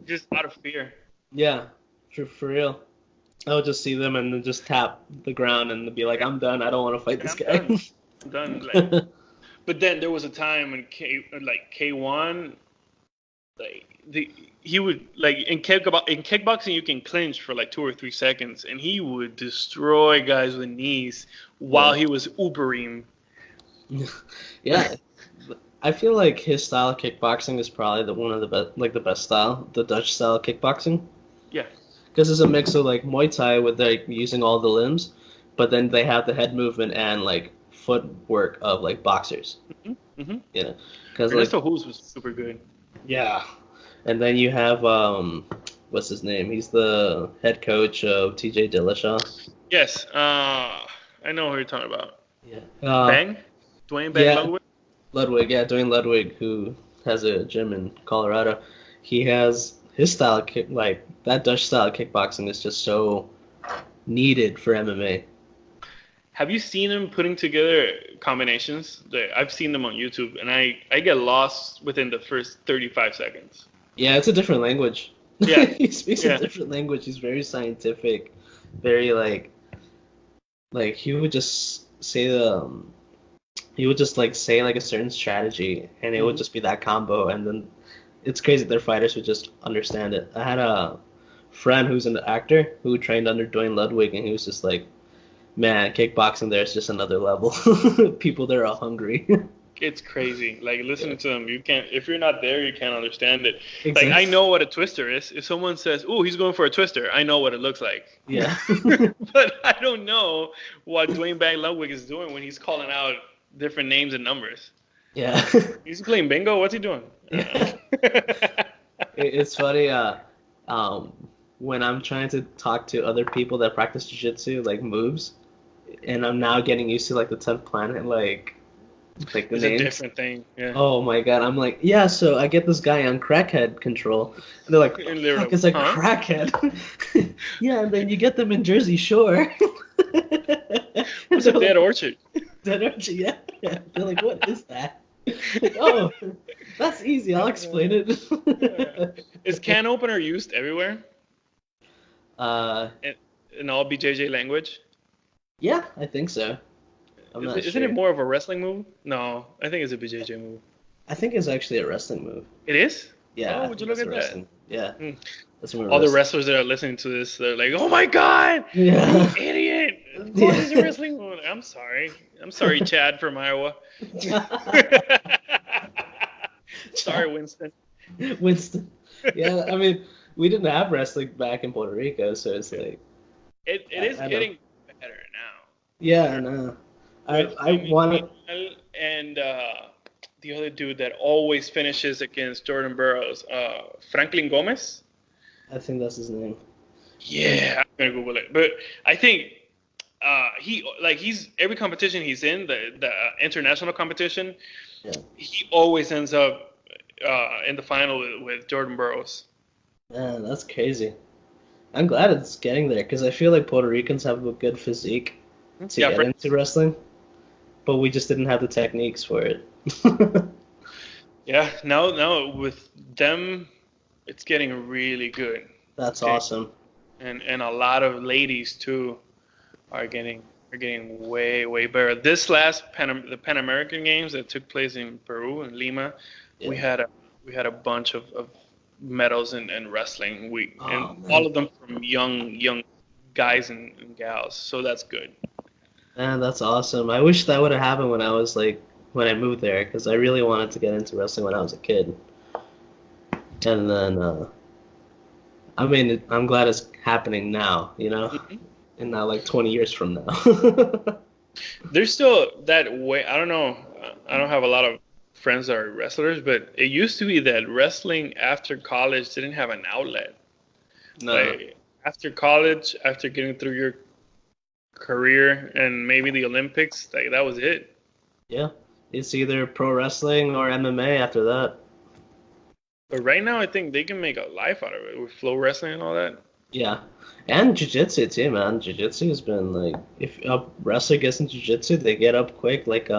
Just out of fear. Yeah, for real. I would just see them and then just tap the ground and be like, I'm done. I don't want to fight this guy. I'm done. Like, but then there was a time when K1, he would like in kickboxing you can clinch for like 2 or 3 seconds, and he would destroy guys with knees while he was Uberim. Yeah, I feel like his style of kickboxing is probably one of the best, like the best style, the Dutch style of kickboxing. Yeah. Because it's a mix of like Muay Thai with like using all the limbs, but then they have the head movement and like footwork of like boxers. Mm-hmm. Yeah. Because Ernesto Hooves was super good. Yeah. And then you have what's his name? He's the head coach of TJ Dillashaw. Yes. I know who you're talking about. Yeah. Bang? Dwayne Bang Ludwig? Ludwig, yeah, Dwayne Ludwig, who has a gym in Colorado. He has his style of like that Dutch style of kickboxing is just so needed for MMA. Have you seen him putting together combinations? I've seen them on YouTube, and I get lost within the first 35 seconds. Yeah, it's a different language. Yeah. He speaks a different language. He's very scientific, very like he would just say he would just like say like a certain strategy, and it would just be that combo, and then it's crazy their fighters would just understand it. I had a friend who's an actor who trained under Dwayne Ludwig, and he was just like, man, kickboxing there is just another level. People there are hungry. It's crazy. Like, listening to them, you can't, if you're not there, you can't understand it. Exactly. Like, I know what a twister is. If someone says, "Oh, he's going for a twister," I know what it looks like. Yeah. But I don't know what Dwayne Bang Ludwig is doing when he's calling out different names and numbers. Yeah. He's playing bingo? What's he doing? It's funny, when I'm trying to talk to other people that practice jiu-jitsu, like moves, and I'm now getting used to like the 10th planet, like the It's names. a different thing. Yeah. Oh my god, I'm like, yeah, so I get this guy on crackhead control. And they're like, And they're fuck like, is a huh? crackhead? Yeah, and then you get them in Jersey Shore. What's a dead orchard? Dead Orchard, yeah. They're like, what is that? Like, oh, that's easy, I'll explain it. Is can opener used everywhere in all BJJ language? Yeah, I think so. Not Isn't sure. it more of a wrestling move? No, I think it's a BJJ move. I think it's actually a wrestling move. It is? Yeah. Oh, I would you think look it's at a that? wrestling. Yeah. Mm. That's more All the wrestling. wrestlers that are listening to this, they're like, "Oh my god, Yeah. you idiot! What is a wrestling move?" I'm sorry, Chad from Iowa. Sorry, Winston. Winston. Yeah, I mean, we didn't have wrestling back in Puerto Rico, so it's like. It is I know. getting better now. Yeah, I know. I want to. And the other dude that always finishes against Jordan Burroughs, Franklin Gomez. I think that's his name. Yeah, I'm gonna Google it. But I think he's every competition he's in, the international competition, Yeah. he always ends up in the final with Jordan Burroughs. Man, that's crazy. I'm glad it's getting there because I feel like Puerto Ricans have a good physique to Yeah, get into wrestling, but we just didn't have the techniques for it. yeah. Now with them, it's getting really good. That's Okay. awesome. And a lot of ladies too are getting way better. This last the Pan American Games that took place in Peru in Lima, we Yeah. had a bunch of medals in wrestling. Oh, And man. all of them from young guys and gals. So that's good. Man, that's awesome. I wish that would have happened when I moved there because I really wanted to get into wrestling when I was a kid. And then, I mean, I'm glad it's happening now, and not like 20 years from now. There's still that way. I don't know. I don't have a lot of friends that are wrestlers, but it used to be that wrestling after college didn't have an outlet. No. Like after college, after getting through your career and maybe the Olympics, like that was it. Yeah. It's either pro wrestling or MMA after that. But right now, I think they can make a life out of it with flow wrestling and all that. Yeah. And jiu-jitsu too, man. Jiu-jitsu has been like, if a wrestler gets into jiu-jitsu, they get up quick. Like,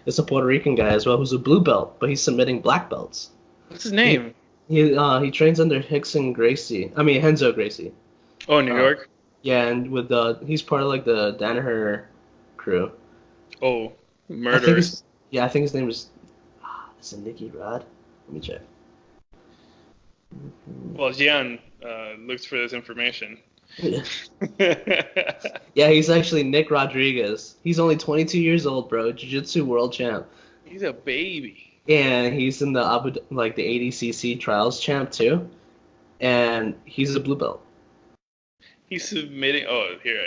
it's a Puerto Rican guy as well who's a blue belt, but he's submitting black belts. What's his name? He trains under Henzo Gracie. Oh, New York. Yeah, and with he's part of like the Danaher crew. Oh, I think murderers. I think his name is it Nicky Rod? Let me check. Well, Gian looks for this information. Yeah, he's actually Nick Rodriguez. He's only 22 years old, bro. Jiu-Jitsu world champ. He's a baby. And he's in the the ADCC trials champ too. And he's a blue belt. He's submitting. Oh, here.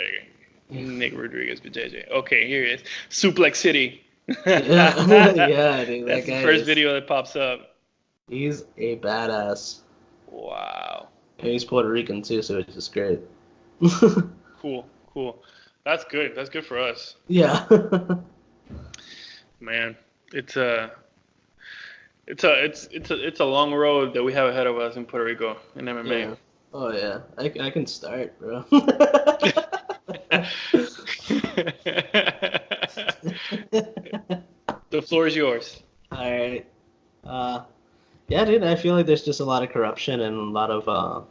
Nick Rodriguez, JJ. Okay, here he is. Suplex City. Yeah, dude, That's that guy the first is- video that pops up. He's a badass. Wow. And he's Puerto Rican too, so it's just great. Cool. That's good. That's good for us. Yeah. Man, it's a long road that we have ahead of us in Puerto Rico in MMA. Yeah. Oh yeah, I can start, bro. The floor is yours. All right. Yeah, dude, I feel like there's just a lot of corruption and a lot of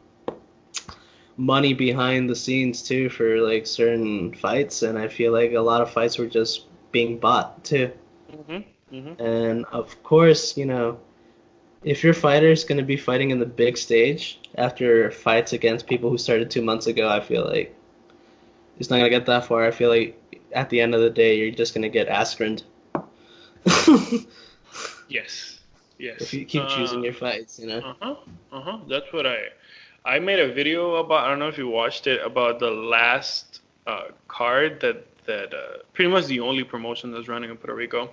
money behind the scenes too for like certain fights, and I feel like a lot of fights were just being bought too. And of course, if your fighter is going to be fighting in the big stage after fights against people who started 2 months ago, I feel like it's not going to get that far. I feel like at the end of the day, you're just going to get askrened. Yes. If you keep choosing your fights, That's what I made a video about. I don't know if you watched it, about the last card that pretty much the only promotion that's running in Puerto Rico,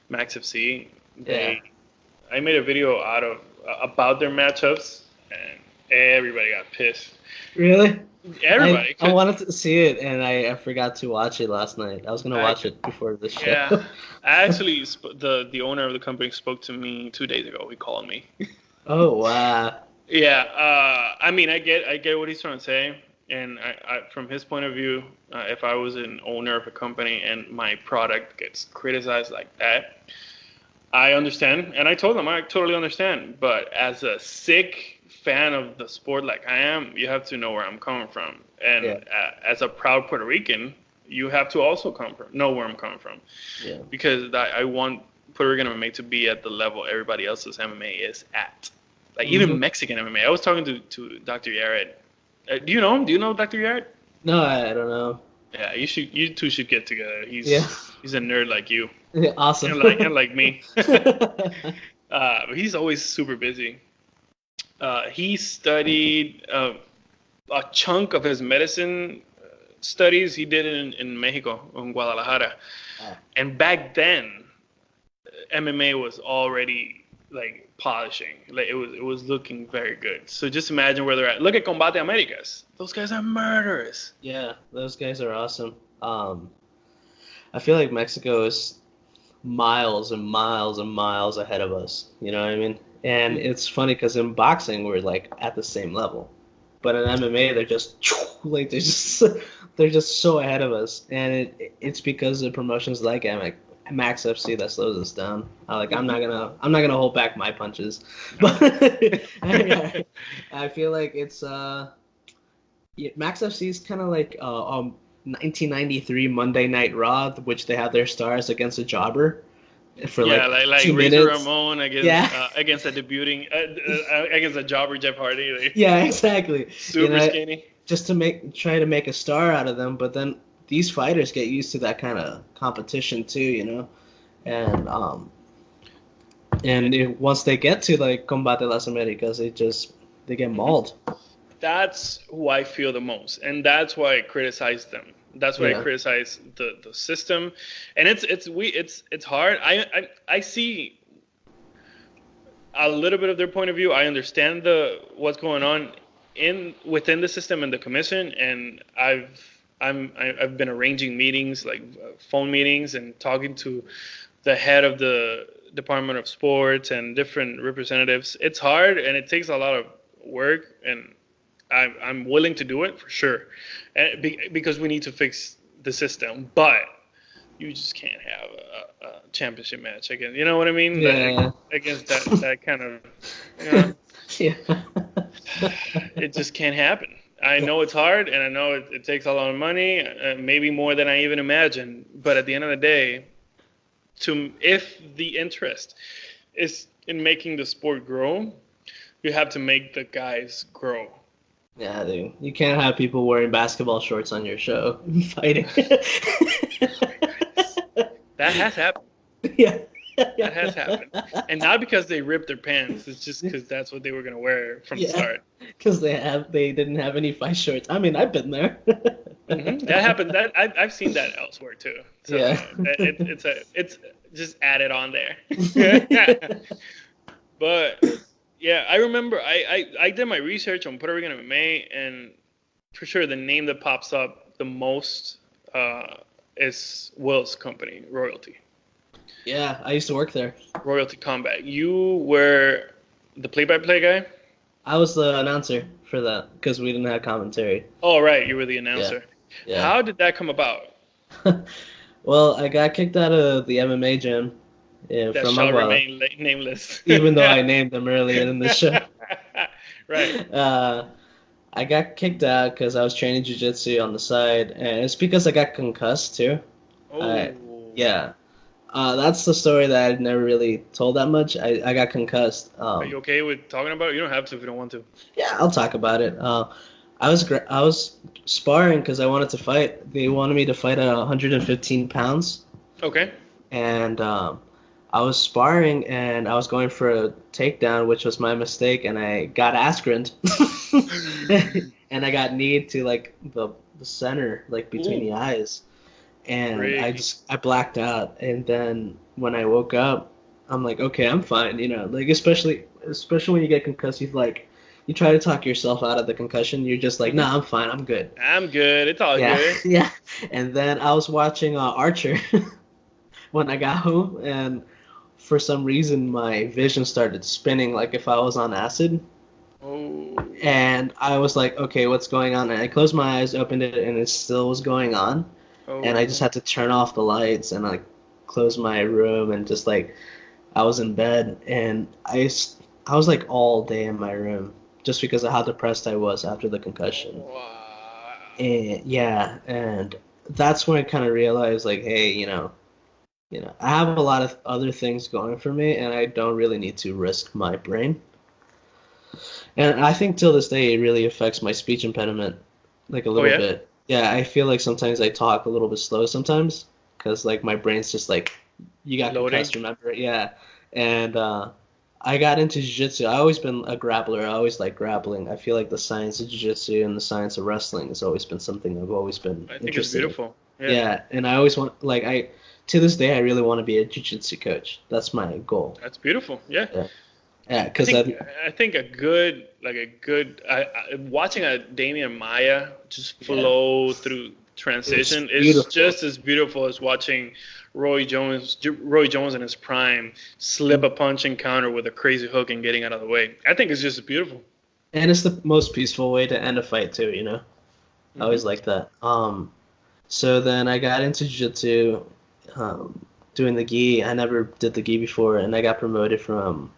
Max FC. I made a video about their matchups, and everybody got pissed. Really? Everybody. I wanted to see it, and I forgot to watch it last night. I was going to watch it before the show. Yeah. I actually, the owner of the company spoke to me 2 days ago. He called me. Oh, wow. Yeah. I mean, I get what he's trying to say. And I from his point of view, if I was an owner of a company and my product gets criticized like that, I understand. And I told him, I totally understand. But as a sick fan of the sport like I am, you have to know where I'm coming from. And as a proud Puerto Rican, you have to also know where I'm coming from. Yeah. Because I want Puerto Rican MMA to be at the level everybody else's MMA is at. Like even Mexican MMA. I was talking to Dr. Yared. Do you know him? Do you know Dr. Yared? No, I don't know. Yeah, you two should get together. He's a nerd like you. Yeah, awesome. And like me. But he's always super busy. He studied a chunk of his medicine studies. He did it in Mexico, in Guadalajara. And back then, MMA was already like polishing. Like it was looking very good. So just imagine where they're at. Look at Combate Americas. Those guys are murderers. Yeah, those guys are awesome. I feel like Mexico is miles and miles and miles ahead of us. You know what I mean? And it's funny because in boxing we're like at the same level, but in MMA they're just like they're just so ahead of us, and it's because of promotions like Max FC that slows us down. I'm not gonna hold back my punches, but I feel like it's Max FC is kind of like 1993 Monday Night Raw, which they have their stars against a jobber for like 2 Razor minutes. Ramon against a debuting against a jobber Jeff Hardy. Like, Yeah, exactly. super skinny. Just to try to make a star out of them, but then these fighters get used to that kind of competition too, you know, and once they get to like Combate las Americas, they get mauled. That's who I feel the most, and that's why I criticize them. That's why I Yeah. criticize the system, and it's hard. I see a little bit of their point of view. I understand what's going on within the system and the commission, and I've been arranging meetings, like phone meetings, and talking to the head of the Department of Sports and different representatives. It's hard and it takes a lot of work, and I'm willing to do it for sure, because we need to fix the system. But you just can't have a championship match again. You know what I mean? Yeah. Against that kind of, you know, Yeah. it just can't happen. I know it's hard, and I know it takes a lot of money, maybe more than I even imagined. But at the end of the day, if the interest is in making the sport grow, you have to make the guys grow. Yeah, dude. You can't have people wearing basketball shorts on your show fighting. That has happened. Yeah. That has happened. And not because they ripped their pants. It's just because that's what they were going to wear from the start. Because they didn't have any fight shorts. I mean, I've been there. That happened. I've seen that elsewhere too. So Yeah. it's just added on there. But yeah, I remember I did my research on Puerto Rican MMA, and for sure the name that pops up the most is Will's company, Royalty. Yeah, I used to work there. Royalty Combat. You were the play-by-play guy? I was the announcer for that because we didn't have commentary. Oh, right. You were the announcer. Yeah. How did that come about? Well, I got kicked out of the MMA gym. Yeah, That from shall Aguada, remain nameless. even though I named them earlier in the show. Right. I got kicked out because I was training jiu-jitsu on the side, and it's because I got concussed too. Oh. Yeah. That's the story that I've never really told that much. I got concussed. Are you okay with talking about it? You don't have to if you don't want to. Yeah, I'll talk about it. I was sparring because I wanted to fight. They wanted me to fight at 115 pounds. Okay. And I was sparring, and I was going for a takedown, which was my mistake, and I got askrened. And I got kneed to like the center, like between the eyes. And Great. I blacked out, and then when I woke up, I'm like, okay, I'm fine, you know, like especially when you get concussed, you try to talk yourself out of the concussion. You're just like, nah, I'm fine, I'm good. I'm good. It's all good. Yeah. And then I was watching Archer when I got home, and for some reason my vision started spinning like if I was on acid. Oh. And I was like, okay, what's going on? And I closed my eyes, opened it, and it still was going on. Oh. And I just had to turn off the lights and like close my room, and just like I was in bed, and I was like all day in my room just because of how depressed I was after the concussion. Wow. And that's when I kind of realized like, hey, you know, I have a lot of other things going for me, and I don't really need to risk my brain. And I think till this day it really affects my speech impediment like a little bit. Yeah, I feel like sometimes I talk a little bit slow sometimes because like my brain's just like, you got concussed, remember? Yeah. And I got into jiu-jitsu. I've always been a grappler. I always like grappling. I feel like the science of jiu-jitsu and the science of wrestling has always been something I've always been I think it's interested in. beautiful. Yeah, and I always want, like, to this day I really want to be a jiu-jitsu coach. That's my goal. That's beautiful. Yeah. Yeah, because I think watching a Damian Maya just flow through transition It's is beautiful. just as beautiful as watching Roy Jones in his prime slip a punch and counter with a crazy hook and getting out of the way. I think it's just beautiful. And it's the most peaceful way to end a fight too, you know? I always Mhm. like that. So then I got into jiu-jitsu, doing the gi. I never did the gi before, and I got promoted from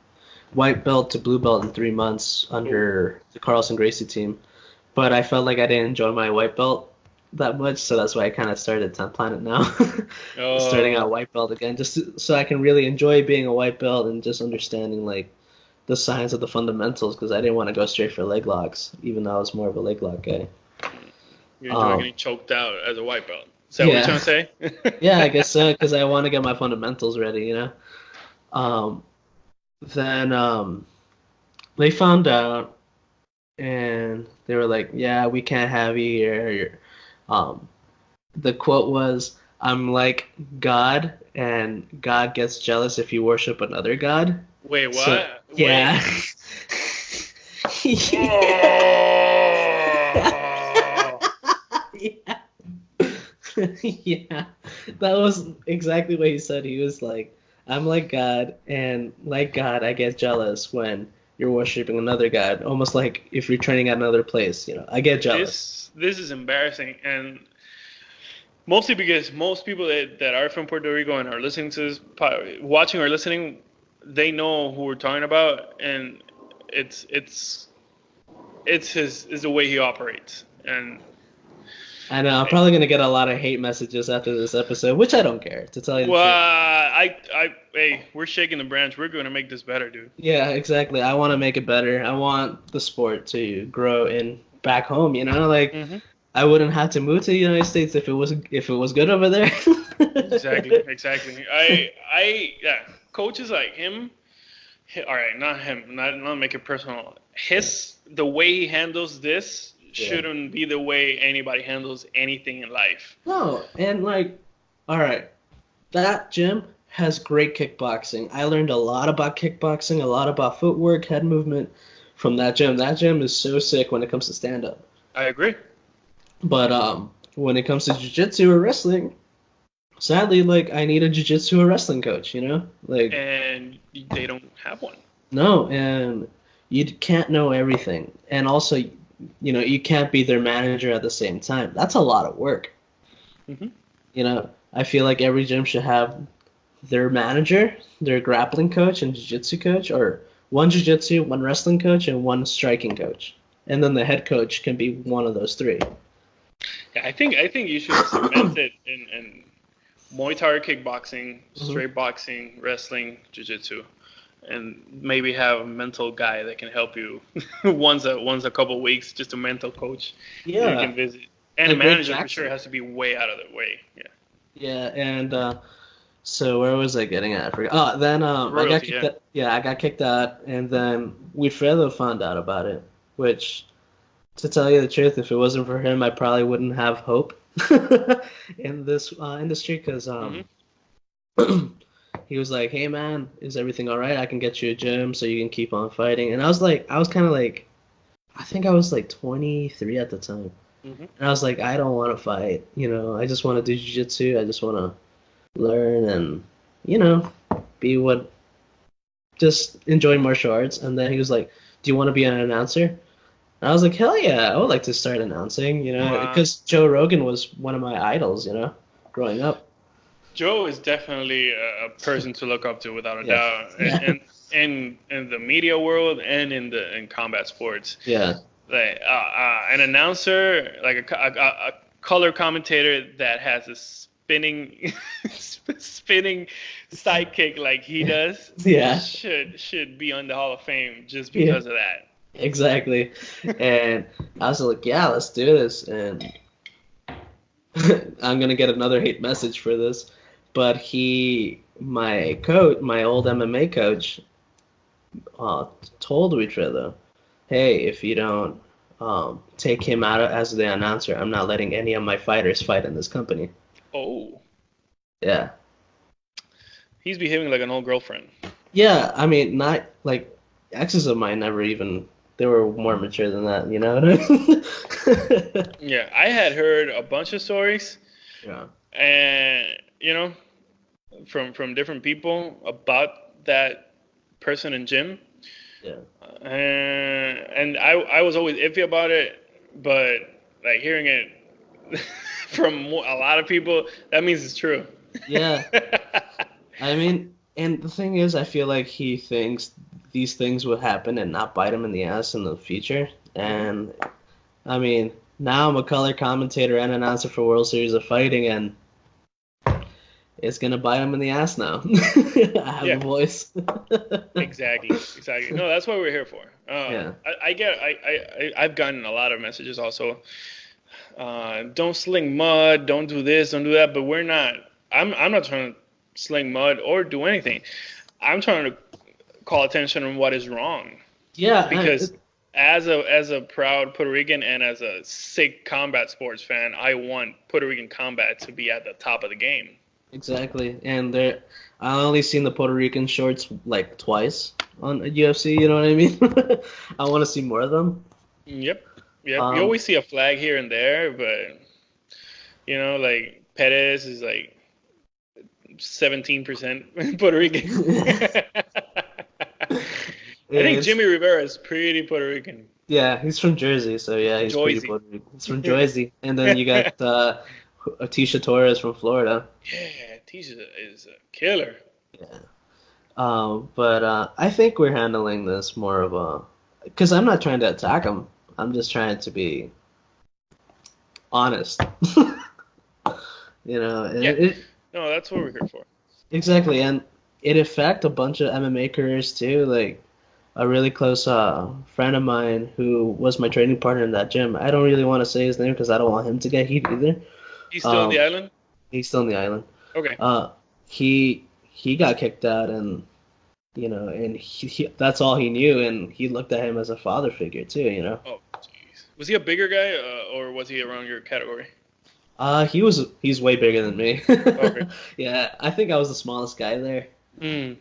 white belt to blue belt in 3 months under the Carlson Gracie team. But I felt like I didn't enjoy my white belt that much, so that's why I kind of started 10th Planet now. Starting Oh, out white belt again, so I can really enjoy being a white belt and just understanding like the science of the fundamentals, because I didn't want to go straight for leg locks, even though I was more of a leg lock guy. you enjoy Um, getting choked out as a white belt. Is that what you're yeah, trying to say? yeah, I guess so, because I want to get my fundamentals ready, you know. Um, then they found out, and they were like, "Yeah, we can't have you here." The quote was, "I'm like God, and God gets jealous if you worship another god." Wait, So what? yeah. Wait. Oh. Yeah. Yeah. That was exactly what he said. He was like, I'm like God, and like God, I get jealous when you're worshiping another God. Almost like if you're training at another place, you know. I get jealous. This is embarrassing, and mostly because most people that are from Puerto Rico and are listening to this, watching or listening, they know who we're talking about, and it's it's it's the way he operates, and I know, I'm probably gonna get a lot of hate messages after this episode, which I don't care, to tell you the well, truth. hey, we're shaking the branch. We're gonna make this better, dude. Yeah, exactly. I want to make it better. I want the sport to grow in back home, you know? Like Hmm. I wouldn't have to move to the United States if it was good over there. Exactly, exactly. Yeah, coaches like him. All right, not him. Not make it personal. The way he handles this Yeah. shouldn't be the way anybody handles anything in life. No, and like, all right, that gym has great kickboxing. I learned a lot about kickboxing, a lot about footwork, head movement from that gym. That gym is so sick when it comes to stand up. I agree. But when it comes to jiu-jitsu or wrestling, sadly, like I need a jiu-jitsu or wrestling coach, you know? Like And they don't have one. no, and you can't know everything. And also, you know, you can't be their manager at the same time. That's a lot of work. Hmm. You know, I feel like every gym should have their manager, their grappling coach and jiu-jitsu coach, or one jiu-jitsu, one wrestling coach, and one striking coach. And then the head coach can be one of those three. Yeah, I think you should cement it in Muay Thai, kickboxing, straight boxing, wrestling, jiu-jitsu, and maybe have a mental guy that can help you once a couple weeks, just a mental coach that you Yeah, can visit. And a like Greg manager for sure Jackson. has to be way out of the way. Yeah. Yeah, and so where was I getting at? I forgot. Oh, then I got Royalty, kicked yeah. out. Yeah, I got kicked out, and then Wilfredo found out about it. Which, to tell you the truth, if it wasn't for him, I probably wouldn't have hope in this industry. Because Hmm. he was like, "Hey man, is everything all right? I can get you a gym so you can keep on fighting." And I was like, I was kind of like, I think I was like 23 at the time. Hmm. And I was like, I don't want to fight, you know. I just want to do jiu-jitsu. I just want to learn and, you know, be what, just enjoy martial arts. And then he was like, do you want to be an announcer? And I was like, hell yeah, I would like to start announcing, you know, Wow. because Joe Rogan was one of my idols, you know, growing up. Joe is definitely a person to look up to without a Yeah. doubt, Yeah. and in the media world and in combat sports. Yeah. Like an announcer, like a color commentator that has a spinning spinning sidekick like he does Yeah. should be on the Hall of Fame just Yeah. because of that. Exactly. And I was like, yeah, let's do this. And I'm gonna get another hate message for this, but my coach, my old MMA coach, told Wilfredo, hey, if you don't take him out as the announcer, I'm not letting any of my fighters fight in this company. Oh, Yeah. he's behaving like an old girlfriend. Yeah, I mean, not like exes of mine never even they were more mature than that. You know what I mean? Yeah, I had heard a bunch of stories, Yeah. and from different people about that person in gym. Yeah. And I was always iffy about it, but like hearing it from a lot of people, that means it's true. Yeah. I mean, and the thing is, I feel like he thinks these things would happen and not bite him in the ass in the future. And I mean, now I'm a color commentator and announcer for World Series of Fighting, and it's gonna bite him in the ass now. I have Yeah. a voice. Exactly. No, that's what we're here for. Yeah. I've gotten a lot of messages also. Don't sling mud, don't do this, don't do that. But we're not. I'm not trying to sling mud or do anything. I'm trying to call attention on what is wrong. Yeah. Because as a proud Puerto Rican and as a sick combat sports fan, I want Puerto Rican combat to be at the top of the game. Exactly. And I only seen the Puerto Rican shorts like twice on UFC. You know what I mean? I want to see more of them. Yep. You always see a flag here and there, but like Perez is like 17% Puerto Rican. I think Jimmy Rivera is pretty Puerto Rican. Yeah, he's from Jersey, so yeah, he's pretty Jersey. Puerto Rican. He's from Jersey. And then you got Atisha Torres from Florida. Yeah, Tisha is a killer. Yeah. But I think we're handling this more of a... Because I'm not trying to attack him. I'm just trying to be honest. Yeah. No, that's what we're here for. Exactly, and it affects a bunch of MMA careers too. Like a really close friend of mine who was my training partner in that gym. I don't really want to say his name because I don't want him to get heat either. He's still on the island? He's still on the island. Okay. He got kicked out, and and he that's all he knew, and he looked at him as a father figure too. Oh, jeez. Was he a bigger guy, or was he around your category? He's way bigger than me. Okay. Yeah, I think I was the smallest guy there. Mm.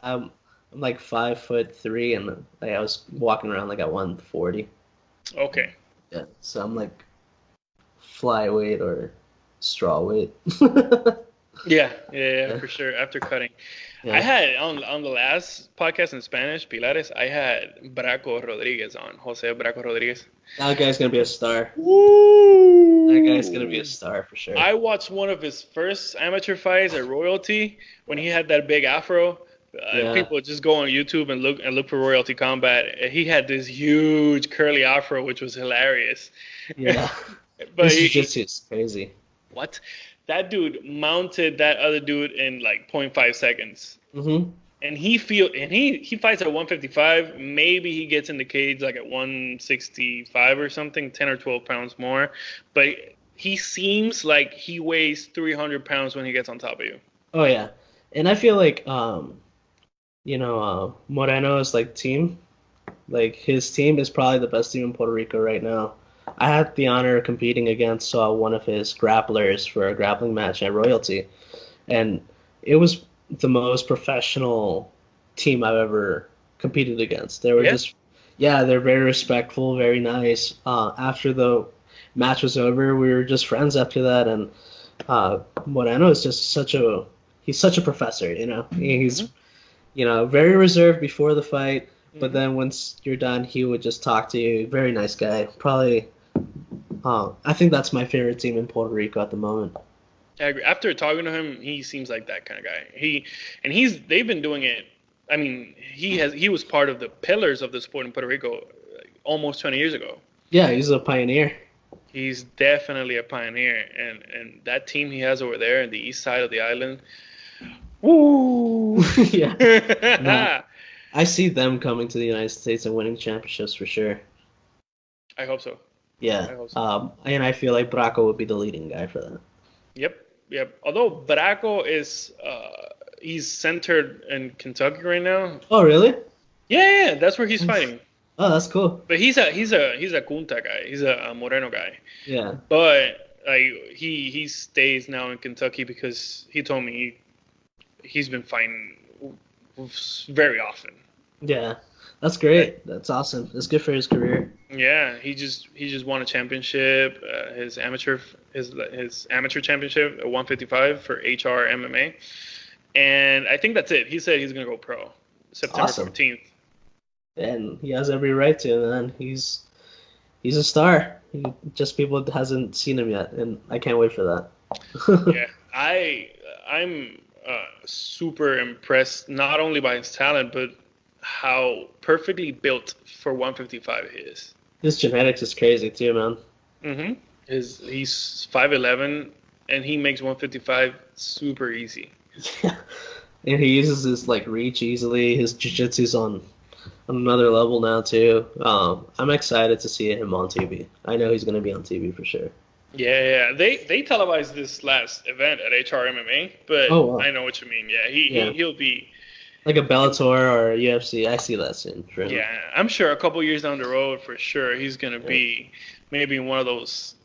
I'm like 5'3", and like, I was walking around like at 140. Okay. Yeah, so I'm like flyweight or straw weight. Yeah, for sure. After cutting, Yeah. I had on the last podcast in Spanish, Pilares, I had Braco Rodriguez on, Jose Braco Rodriguez. That guy's gonna be a star. Woo! That guy's gonna be a star for sure. I watched one of his first amateur fights at Royalty when he had that big afro. Yeah. People just go on YouTube and look for Royalty Combat. He had this huge curly afro, which was hilarious. Yeah. But His jiu-jitsu is crazy. what? That dude mounted that other dude in like 0.5 seconds. Mm-hmm. And he fights at 155. Maybe he gets in the cage like at 165 or something, 10 or 12 pounds more. But he seems like he weighs 300 pounds when he gets on top of you. Oh yeah, and I feel like Moreno's like team, like his team is probably the best team in Puerto Rico right now. I had the honor of competing against one of his grapplers for a grappling match at Royalty, and it was the most professional team I've ever competed against. They were they're very respectful, very nice. After the match was over, we were just friends after that, and Moreno is just such a professor, He's very reserved before the fight, but then once you're done, he would just talk to you. Very nice guy. Probably, I think that's my favorite team in Puerto Rico at the moment. I agree. After talking to him, he seems like that kind of guy. They've been doing it. I mean, he was part of the pillars of the sport in Puerto Rico almost 20 years ago. Yeah, he's a pioneer. He's definitely a pioneer, and that team he has over there in the east side of the island. Woo! Yeah. No, I see them coming to the United States and winning championships for sure. I hope so. Yeah. I hope so. And I feel like Braco would be the leading guy for that. Yep. Although Braco is he's centered in Kentucky right now. Oh, really? Yeah, that's where he's fighting. Oh, that's cool. But he's a Kunta guy. He's a Moreno guy. Yeah. But like he stays now in Kentucky because he told me he's been fighting very often. Yeah, that's great. That's awesome. It's good for his career. Yeah, he just won a championship, his amateur championship at 155 for HR MMA, and I think that's it. He said he's gonna go pro September Awesome. 14th. And he has every right to, man. He's a star. He just people hasn't seen him yet, and I can't wait for that. Yeah, I'm super impressed not only by his talent but how perfectly built for 155 he is. His genetics is crazy too, man. He's 5'11" and he makes 155 super easy. Yeah. And he uses his like reach easily. His jiu-jitsu's on another level now too. I'm excited to see him on TV. I know he's gonna be on TV for sure. Yeah. They televised this last event at HR MMA, but Oh, wow. I know what you mean. Yeah, Yeah. he'll be. Like a Bellator or a UFC. I see that soon for him. Yeah, I'm sure a couple years down the road, for sure, he's gonna be maybe in one of those.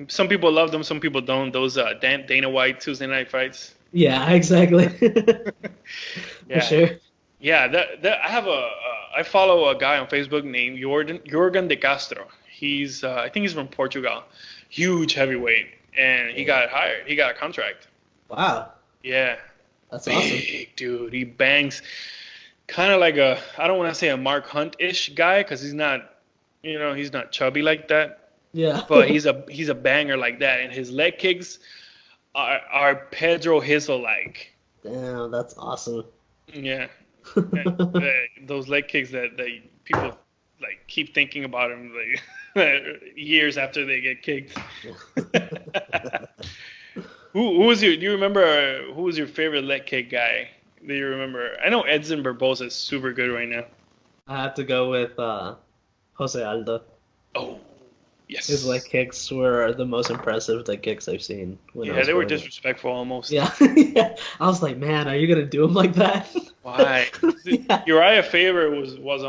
Some people love them, some people don't. Those Dana White Tuesday night fights. Yeah, exactly. Yeah, For sure. yeah. I follow a guy on Facebook named Jorgen de Castro. I think he's from Portugal. Huge heavyweight, and he got hired. He got a contract. Wow. Yeah, That's awesome. big dude. He bangs kind of like I don't want to say a Mark Hunt-ish guy because he's not, he's not chubby like that. Yeah. But he's a banger like that, and his leg kicks are Pedro Hizzle like. Damn, that's awesome. Yeah. Those leg kicks that people like keep thinking about him like years after they get kicked. Who was your? Do you remember who was your favorite leg kick guy? Do you remember? I know Edson Barboza is super good right now. I have to go with Jose Aldo. Oh, yes. His leg kicks were the most impressive leg kicks I've seen. Yeah, they were disrespectful almost. Yeah. Yeah. I was like, man, are you gonna do him like that? Why? Yeah. Uriah Faber was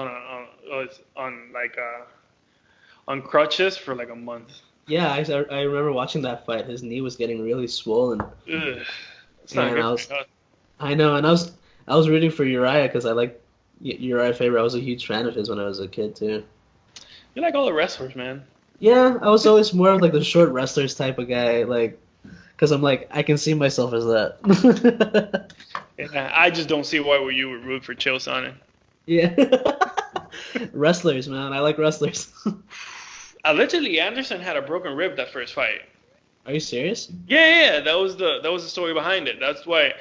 on crutches for like a month. Yeah, I remember watching that fight. His knee was getting really swollen. Ugh, it's not And good. I was, I know, and I was rooting for Uriah because I like Uriah Faber. I was a huge fan of his when I was a kid too. You like all the wrestlers, man. Yeah, I was always more of like the short wrestlers type of guy, like, because I'm like I can see myself as that. Yeah, I just don't see why you would root for Chael Sonnen. Yeah, wrestlers, man. I like wrestlers. Allegedly, Anderson had a broken rib that first fight. Are you serious? Yeah, that was the story behind it. That's why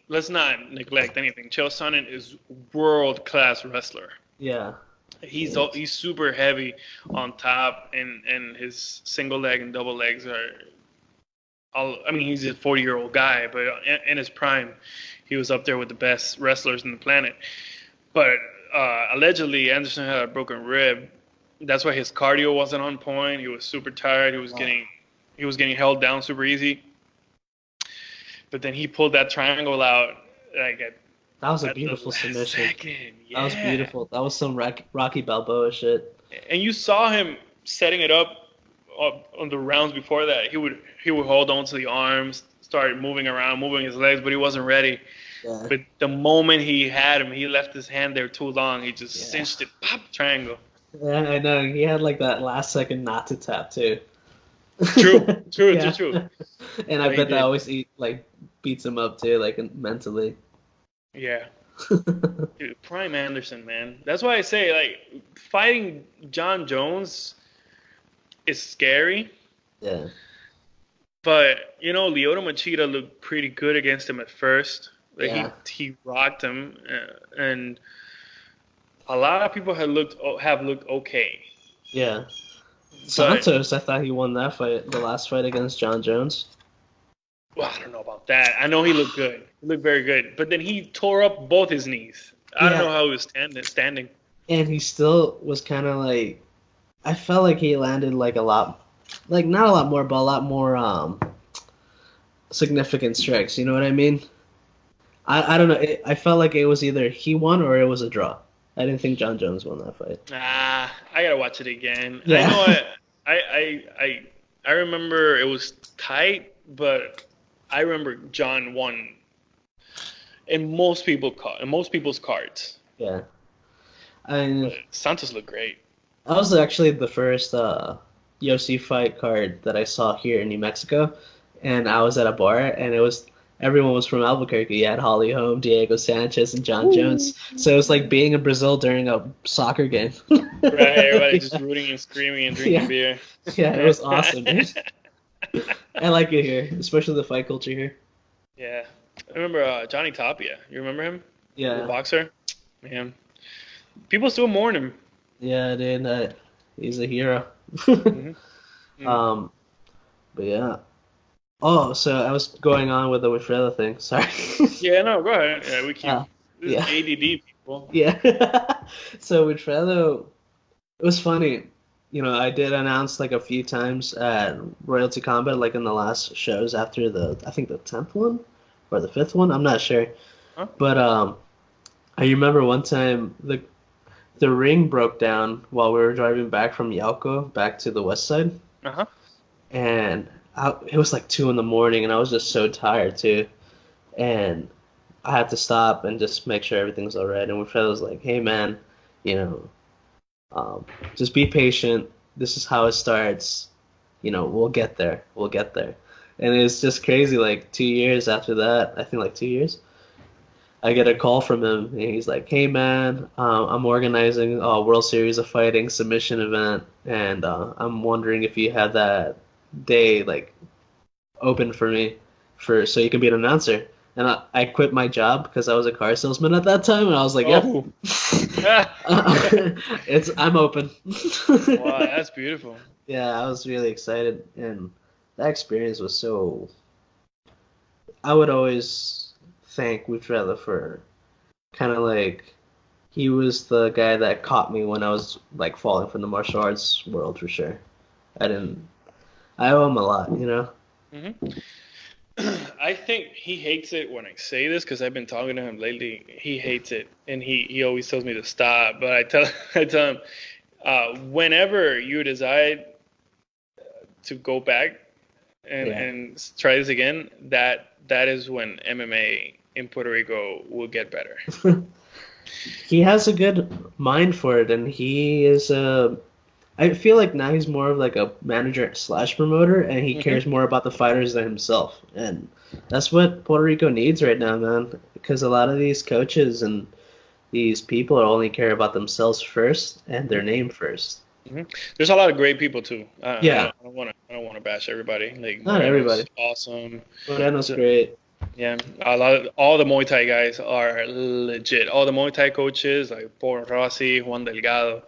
let's not neglect anything. Chael Sonnen is world-class wrestler. Yeah. He's super heavy on top, and his single leg and double legs are all. I mean, he's a 40-year-old guy, but in his prime, he was up there with the best wrestlers on the planet. But allegedly, Anderson had a broken rib. That's why his cardio wasn't on point. He was super tired. He was getting held down super easy. But then he pulled that triangle out like That was a at the beautiful last submission. second. Yeah. That was beautiful. That was some Rocky Balboa shit. And you saw him setting it up on the rounds before that. He would hold on to the arms, start moving around, moving his legs, but he wasn't ready. Yeah. But the moment he had him, he left his hand there too long. He just Yeah. cinched it, pop, triangle. Yeah, I know. He had like that last second not to tap too. True. And I He bet did. that always beats him up too, like mentally. Yeah. Dude, Prime Anderson, man. That's why I say, like, fighting John Jones is scary. Yeah. But, Lyoto Machida looked pretty good against him at first. Like, Yeah. he rocked him. And a lot of people have looked okay. Yeah. But, Santos, I thought he won that fight, the last fight against John Jones. well, I don't know about that. I know he looked good. He looked very good. But then he tore up both his knees. I don't Yeah. know how he was standing. And he still was kind of like, I felt like he landed like a lot, like not a lot more, but a lot more significant strikes. You know what I mean? I don't know. I felt like it was either he won or it was a draw. I didn't think John Jones won that fight. I gotta watch it again. Yeah. I know I remember it was tight, but I remember John won. in most people's cards. Yeah. And But Santos looked great. that was actually the first UFC fight card that I saw here in New Mexico, and I was at a bar, and everyone was from Albuquerque. You had Holly Holm, Diego Sanchez, and John Jones. So it was like being in Brazil during a soccer game. Right, everybody just rooting and screaming and drinking beer. Yeah, it was awesome, dude. I like it here, especially the fight culture here. Yeah. I remember Johnny Tapia. You remember him? The Yeah, boxer? Man. People still mourn him. yeah, dude. He's a hero. Mhm. But yeah. Oh, so I was going on with the Wilfredo thing. Sorry. Yeah, no, go ahead. Yeah, we keep this yeah. is ADD people. Yeah. So Wilfredo, it was funny. You know, I did announce like a few times at Royalty Combat, like in the last shows after I think the 10th one or the 5th one. I'm not sure. Huh? But I remember one time the ring broke down while we were driving back from Yauco back to the west side. Uh-huh. And it was like 2 in the morning, and I was just so tired too. And I had to stop and just make sure everything was all right. And Wilfredo was like, "Hey man, you know, just be patient. This is how it starts. You know, we'll get there. We'll get there." And it's just crazy. Like 2 years after that, I think like 2 years, I get a call from him, and he's like, "Hey man, I'm organizing a World Series of Fighting submission event, and I'm wondering if you have that day like open for me so you can be an announcer." And I quit my job because I was a car salesman at that time, and I was like, "Yep, I'm open." Wow, that's beautiful. Yeah, I was really excited, and that experience was so. I would always thank Wilfredo for kind of like he was the guy that caught me when I was like falling from the martial arts world for sure. I owe him a lot, you know. Hmm. I think he hates it when I say this because I've been talking to him lately. He hates it, and he always tells me to stop. But I tell him whenever you decide to go back and try this again, that is when MMA in Puerto Rico will get better. He has a good mind for it, and he is I feel like now he's more of like a manager / promoter, and he cares more about the fighters than himself. And that's what Puerto Rico needs right now, man. Because a lot of these coaches and these people only care about themselves first and their name first. Mm-hmm. There's a lot of great people too. Yeah. I don't want to bash everybody. Like not everybody. Awesome. Moreno's great. Yeah, all the Muay Thai guys are legit. All the Muay Thai coaches like Paul Rossi, Juan Delgado.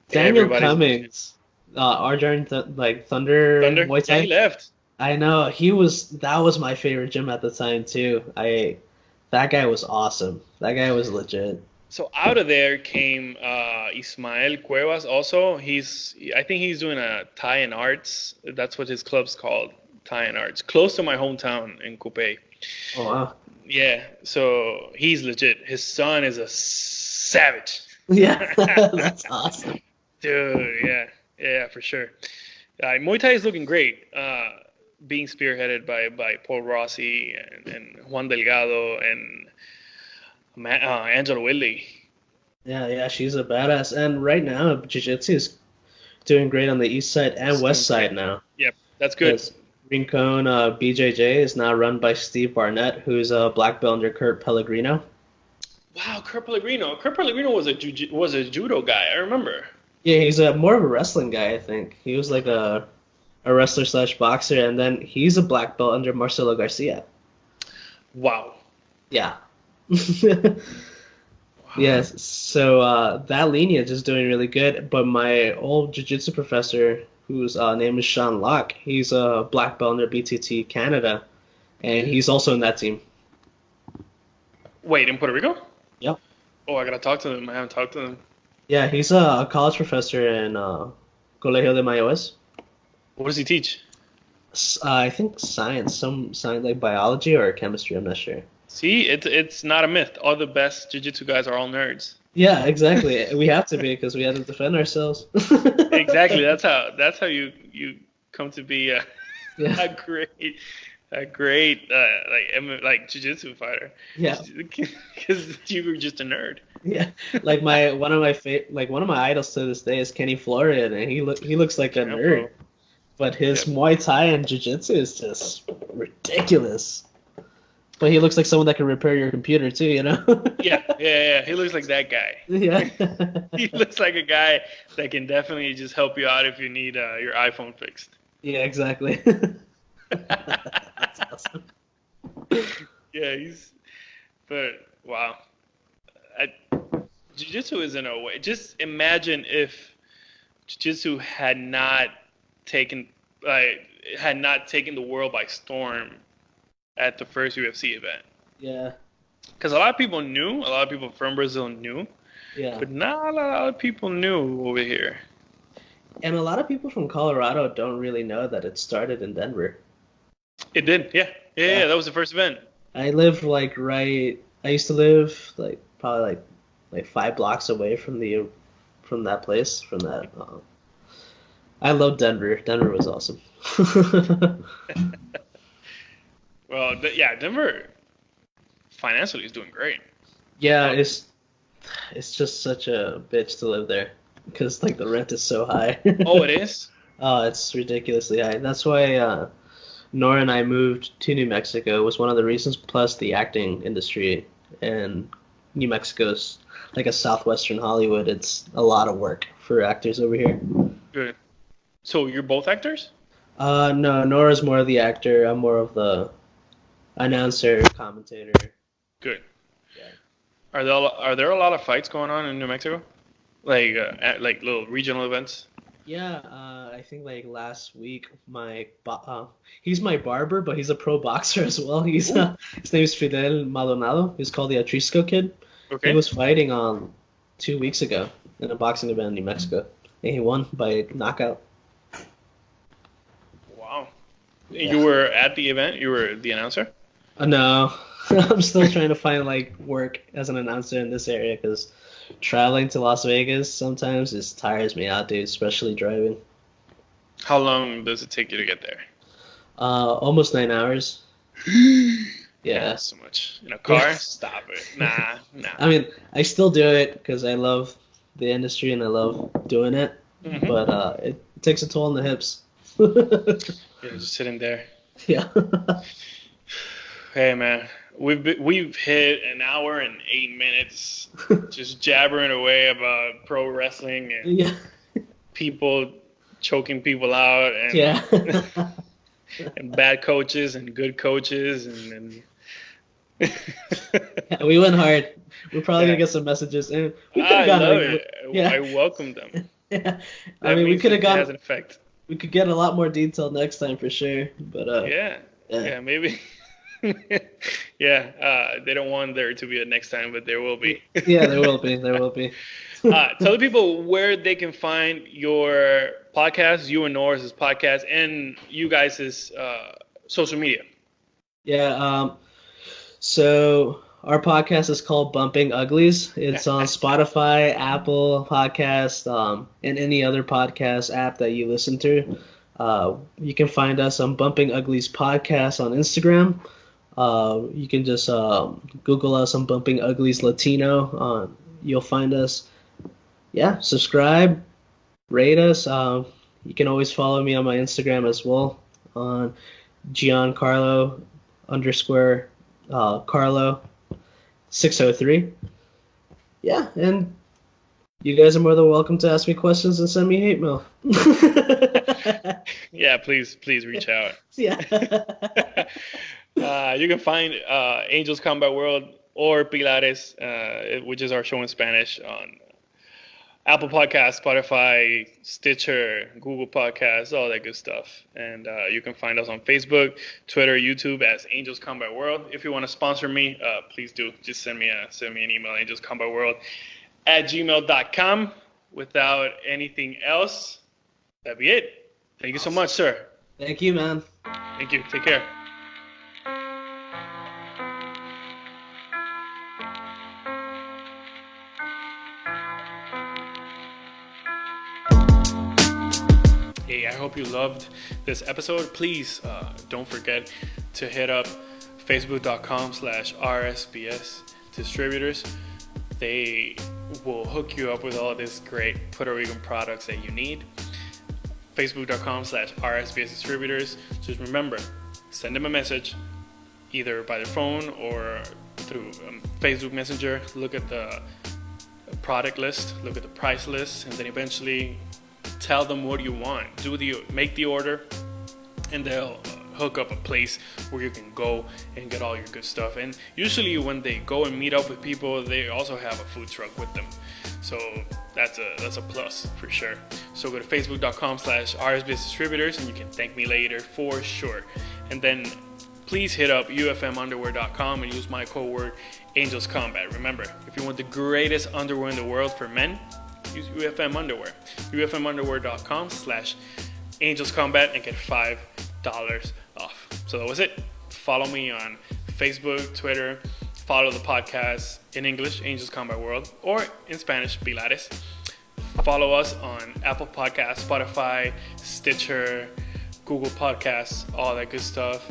Daniel Cummings, Argent Thunder Muay Thai. Yeah, he left. I know that was my favorite gym at the time too. That guy was awesome. That guy was legit. So out of there came Ismael Cuevas. Also, I think he's doing a Thai and Arts. That's what his club's called, Thai and Arts, close to my hometown in Coupé. Oh wow. Yeah, so he's legit. His son is a savage. Yeah, that's awesome. Dude, yeah, for sure. Muay Thai is looking great. Being spearheaded by Paul Rossi and Juan Delgado and Angela Whitley. Yeah, she's a badass. And right now, Jiu-Jitsu is doing great on the east side and west side now. Yep, that's good. Rincon BJJ is now run by Steve Barnett, who's a black belt under Kurt Pellegrino. Wow, Kurt Pellegrino. Kurt Pellegrino was a judo guy. I remember. Yeah, he's more of a wrestling guy, I think. He was like a wrestler / boxer, and then he's a black belt under Marcelo Garcia. Wow. Yeah. Yes, so that lineage is doing really good, but my old jiu-jitsu professor, whose name is Sean Locke, he's a black belt under BTT Canada, and he's also in that team. Wait, in Puerto Rico? Yep. Oh, I gotta talk to them. I haven't talked to them. Yeah, he's a college professor in Colegio de Mayores. What does he teach? I think science, like biology or chemistry, I'm not sure. See, it's not a myth. All the best jiu-jitsu guys are all nerds. Yeah, exactly. We have to be because we have to defend ourselves. Exactly. That's how you come to be a great a great like jiu-jitsu fighter. Yeah. Because you were just a nerd. Yeah, like one of my idols to this day is Kenny Florian, and he looks like a nerd, but his Muay Thai and Jiu-Jitsu is just ridiculous. But he looks like someone that can repair your computer too, you know? Yeah. He looks like that guy. Yeah. He looks like a guy that can definitely just help you out if you need your iPhone fixed. Yeah, exactly. That's awesome. Yeah, but wow. Jiu-Jitsu is in a way. Just imagine if Jiu-Jitsu had not taken the world by storm at the first UFC event. Yeah. Because a lot of people knew, a lot of people from Brazil knew, but not a lot of people knew over here. And a lot of people from Colorado don't really know that it started in Denver. It did, yeah. That was the first event. I used to live probably 5 blocks away from that place, I love Denver. Denver was awesome. Well, Denver financially is doing great. Yeah, it's just such a bitch to live there because the rent is so high. Oh, it is? Oh, it's ridiculously high. That's why Nora and I moved to New Mexico. Was one of the reasons, plus the acting industry. And New Mexico's like a southwestern Hollywood. It's a lot of work for actors over here. Good. So you're both actors? No, Nora's more of the actor. I'm more of the announcer, commentator. Good. Yeah. Are there a lot of fights going on in New Mexico? Like little regional events? Yeah, I think last week he's my barber, but he's a pro boxer as well. His name is Fidel Maldonado. He's called the Atrisco Kid. Okay. He was fighting 2 weeks ago in a boxing event in New Mexico, and he won by knockout. Wow. Yeah. You were at the event? You were the announcer? No, I'm still trying to find work as an announcer in this area because traveling to Las Vegas sometimes just tires me out, dude, especially driving. How long does it take you to get there? Almost 9 hours. Yeah. So much. In a car? Yeah. Stop it. Nah. I mean, I still do it because I love the industry and I love doing it, but it takes a toll on the hips. Yeah, just sitting there. Yeah. Hey, man. We've hit an hour and 8 minutes just jabbering away about pro wrestling and people choking people out and and bad coaches and good coaches and yeah, we went hard. We're probably gonna get some messages and we could have gotten it. Yeah. I welcome them. Yeah. I mean, we could have gotten. Has an effect. We could get a lot more detail next time for sure, but yeah, maybe. They don't want there to be a next time, but there will be. Yeah, there will be. There will be. Tell the people where they can find your podcast, you and Nora's podcast, and you guys' social media. Yeah. So our podcast is called Bumping Uglies. It's on Spotify, Apple Podcast, and any other podcast app that you listen to. You can find us on Bumping Uglies Podcast on Instagram. You can just Google us on Bumping Uglies Latino. You'll find us. Yeah, subscribe, rate us. You can always follow me on my Instagram as well on Giancarlo _ Carlo 603. Yeah, and you guys are more than welcome to ask me questions and send me hate mail. Yeah, please reach out. Yeah. You can find Angels Combat World or Pilares, which is our show in Spanish, on Apple Podcasts, Spotify, Stitcher, Google Podcasts, all that good stuff. And you can find us on Facebook, Twitter, YouTube as Angels Combat World. If you want to sponsor me, please do. Just send me an email, angelscombatworld@gmail.com. Without anything else, that'd be it. Thank you so much, sir. Thank you, man. Thank you. Take care. Hey, I hope you loved this episode. Please don't forget to hit up facebook.com/RSBS distributors. They will hook you up with all this great Puerto Rican products that you need. Facebook.com/RSBS distributors. Just remember, send them a message either by their phone or through Facebook Messenger. Look at the product list, look at the price list, and then eventually tell them what you want. Make the order, and they'll hook up a place where you can go and get all your good stuff. And usually when they go and meet up with people, they also have a food truck with them, so that's a plus for sure. So go to facebook.com/RSBS distributors and you can thank me later for sure. And then please hit up ufmunderwear.com and use my code word Angels Combat. Remember, if you want the greatest underwear in the world for men, use UFM Underwear. ufmunderwear.com/Angels Combat and get $5 off. So that was it. Follow me on Facebook, Twitter. Follow the podcast in English, Angels Combat World, or in Spanish, Pilares. Follow us on Apple Podcasts, Spotify, Stitcher, Google Podcasts, all that good stuff.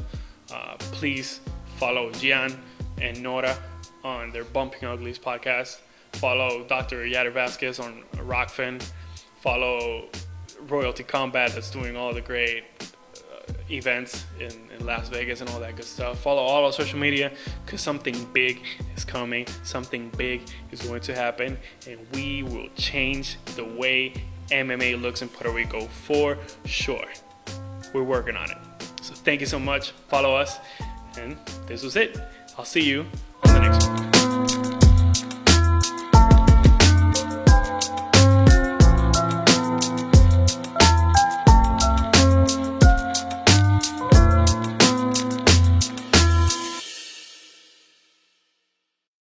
Please follow Gian and Nora on their Bumping Uglies podcast. Follow Dr. Yader Vasquez on Rockfin. Follow Royalty Combat, that's doing all the great events in Las Vegas and all that good stuff. Follow all our social media, because something big is coming. Something big is going to happen, and we will change the way MMA looks in Puerto Rico for sure. We're working on it. So thank you so much. Follow us. And this was it. I'll see you on the next one.